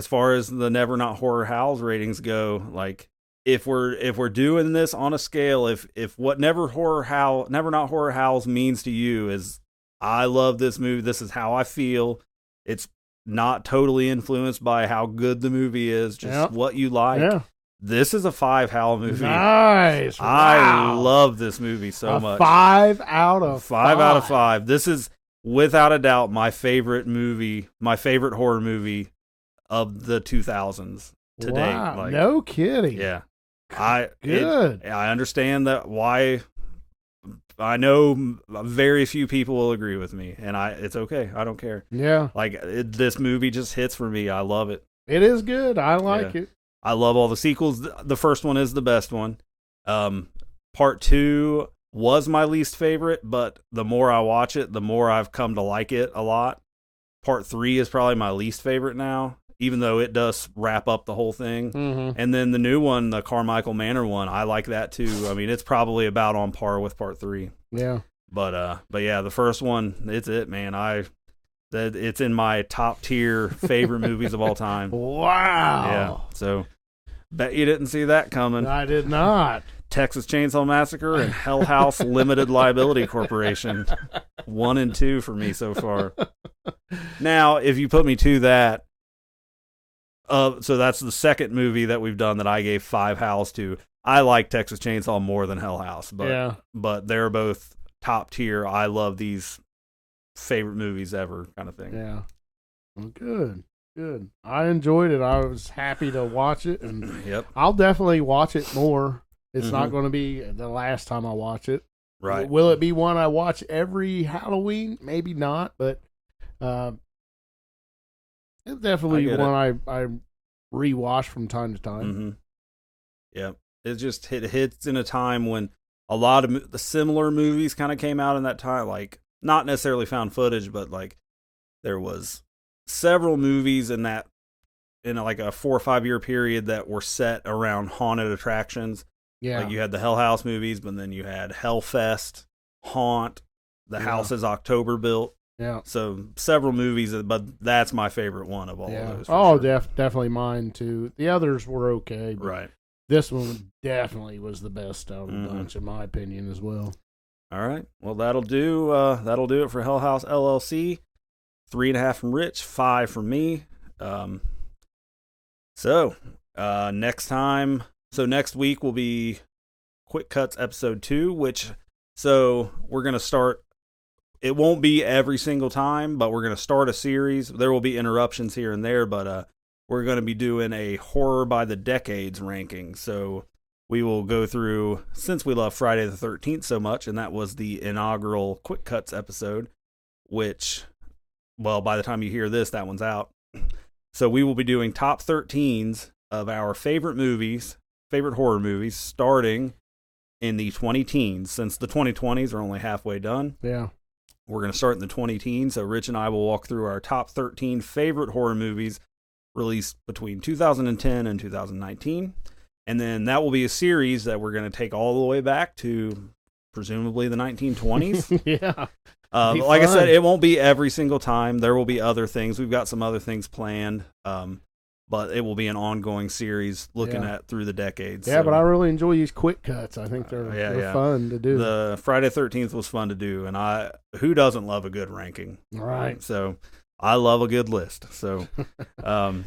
far as the Never Not Horror Howls ratings go, like, if we're doing this on a scale, if what Never Not Horror Howls means to you is, I love this movie, this is how I feel, it's not totally influenced by how good the movie is, just what you like. Yeah. This is a 5 howl movie. Nice. Wow. I love this movie so much. 5 out of 5. 5 out of 5. This is without a doubt my favorite movie, my favorite horror movie of the 2000s to date. Wow. Like, no kidding. Yeah. I understand that why. I know very few people will agree with me, and it's okay. I don't care. Yeah. Like, this movie just hits for me. I love it. It is good. I like it. I love all the sequels. The first one is the best one. Part 2 was my least favorite, but the more I watch it, the more I've come to like it a lot. Part 3 is probably my least favorite now, even though it does wrap up the whole thing. Mm-hmm. And then the new one, the Carmichael Manor one, I like that too. I mean, it's probably about on par with Part 3. Yeah. But yeah, the first one, it's it, man. It's in my top tier favorite movies of all time. Wow. Yeah. So, bet you didn't see that coming. I did not. Texas Chainsaw Massacre and Hell House Limited Liability Corporation. 1 and 2 for me so far. Now, if you put me to that, so that's the second movie that we've done that I gave 5 howls to. I like Texas Chainsaw more than Hell House, but they're both top tier. I love these favorite movies ever kind of thing. Yeah. Well, good. I enjoyed it. I was happy to watch it, and Yep. I'll definitely watch it more. It's Mhm. not going to be the last time I watch it. Right. Will it be one I watch every Halloween? Maybe not, but it's definitely I get one I rewatch from time to time. Mm-hmm. Yep. It hits in a time when a lot of the similar movies kind of came out in that time, like not necessarily found footage, but like there was several movies in like a 4 or 5 year period that were set around haunted attractions. Yeah. Like you had the Hell House movies, but then you had Hellfest, Haunt, The House is October Built. Yeah. So several movies, but that's my favorite one of all of those. Oh, sure. definitely mine too. The others were okay, but Right. this one definitely was the best out of the Mhm. bunch, in my opinion, as well. All right. Well, that'll do. That'll do it for Hell House LLC. 3.5 from Rich, 5 from me. Next week will be Quick Cuts episode 2, so we're going to start. It won't be every single time, but we're going to start a series. There will be interruptions here and there, but we're going to be doing a horror by the decades ranking. So we will go through, since we love Friday the 13th so much, and that was the inaugural Quick Cuts episode, which, well, by the time you hear this, that one's out. So we will be doing top 13s of our favorite horror movies, starting in the 20-teens. Since the 2020s are only halfway done, Yeah. we're going to start in the 20-teens. So Rich and I will walk through our top 13 favorite horror movies released between 2010 and 2019. And then that will be a series that we're going to take all the way back to presumably the 1920s. Yeah. Like I said, it won't be every single time. There will be other things. We've got some other things planned. But it will be an ongoing series looking at through the decades. Yeah, but I really enjoy these quick cuts. I think they're fun to do. The Friday 13th was fun to do, and who doesn't love a good ranking? Right. So I love a good list. So we're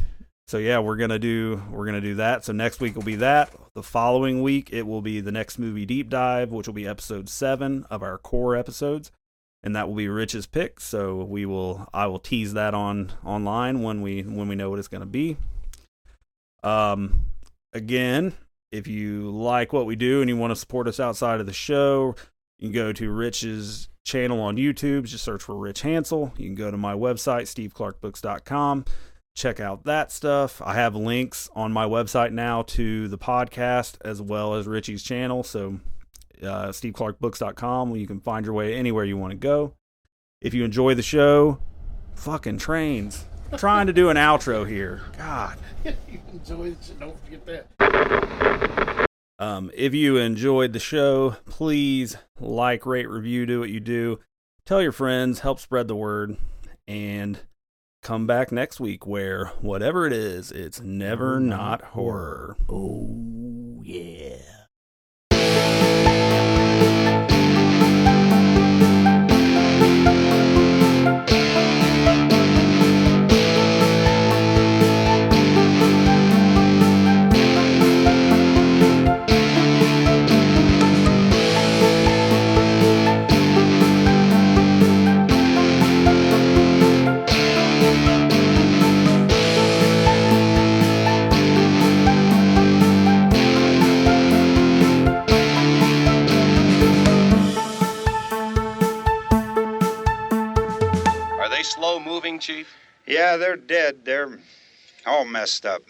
gonna do that. So next week will be that. The following week it will be the next movie deep dive, which will be episode 7 of our core episodes. And that will be Rich's pick. So I will tease that online when we know what it's going to be. Again, if you like what we do and you want to support us outside of the show, you can go to Rich's channel on YouTube. Just search for Rich Hansel. You can go to my website, steveclarkbooks.com. Check out that stuff. I have links on my website now to the podcast as well as Richie's channel. So steveclarkbooks.com, where you can find your way anywhere you want to go. If you enjoy the show, fucking trains. I'm trying to do an outro here. God. You enjoy it, don't forget that. If you enjoyed the show, please like, rate, review, do what you do. Tell your friends, help spread the word, and come back next week where whatever it is, it's never not horror. Oh, yeah. Are they slow moving, Chief? Yeah, they're dead. They're all messed up.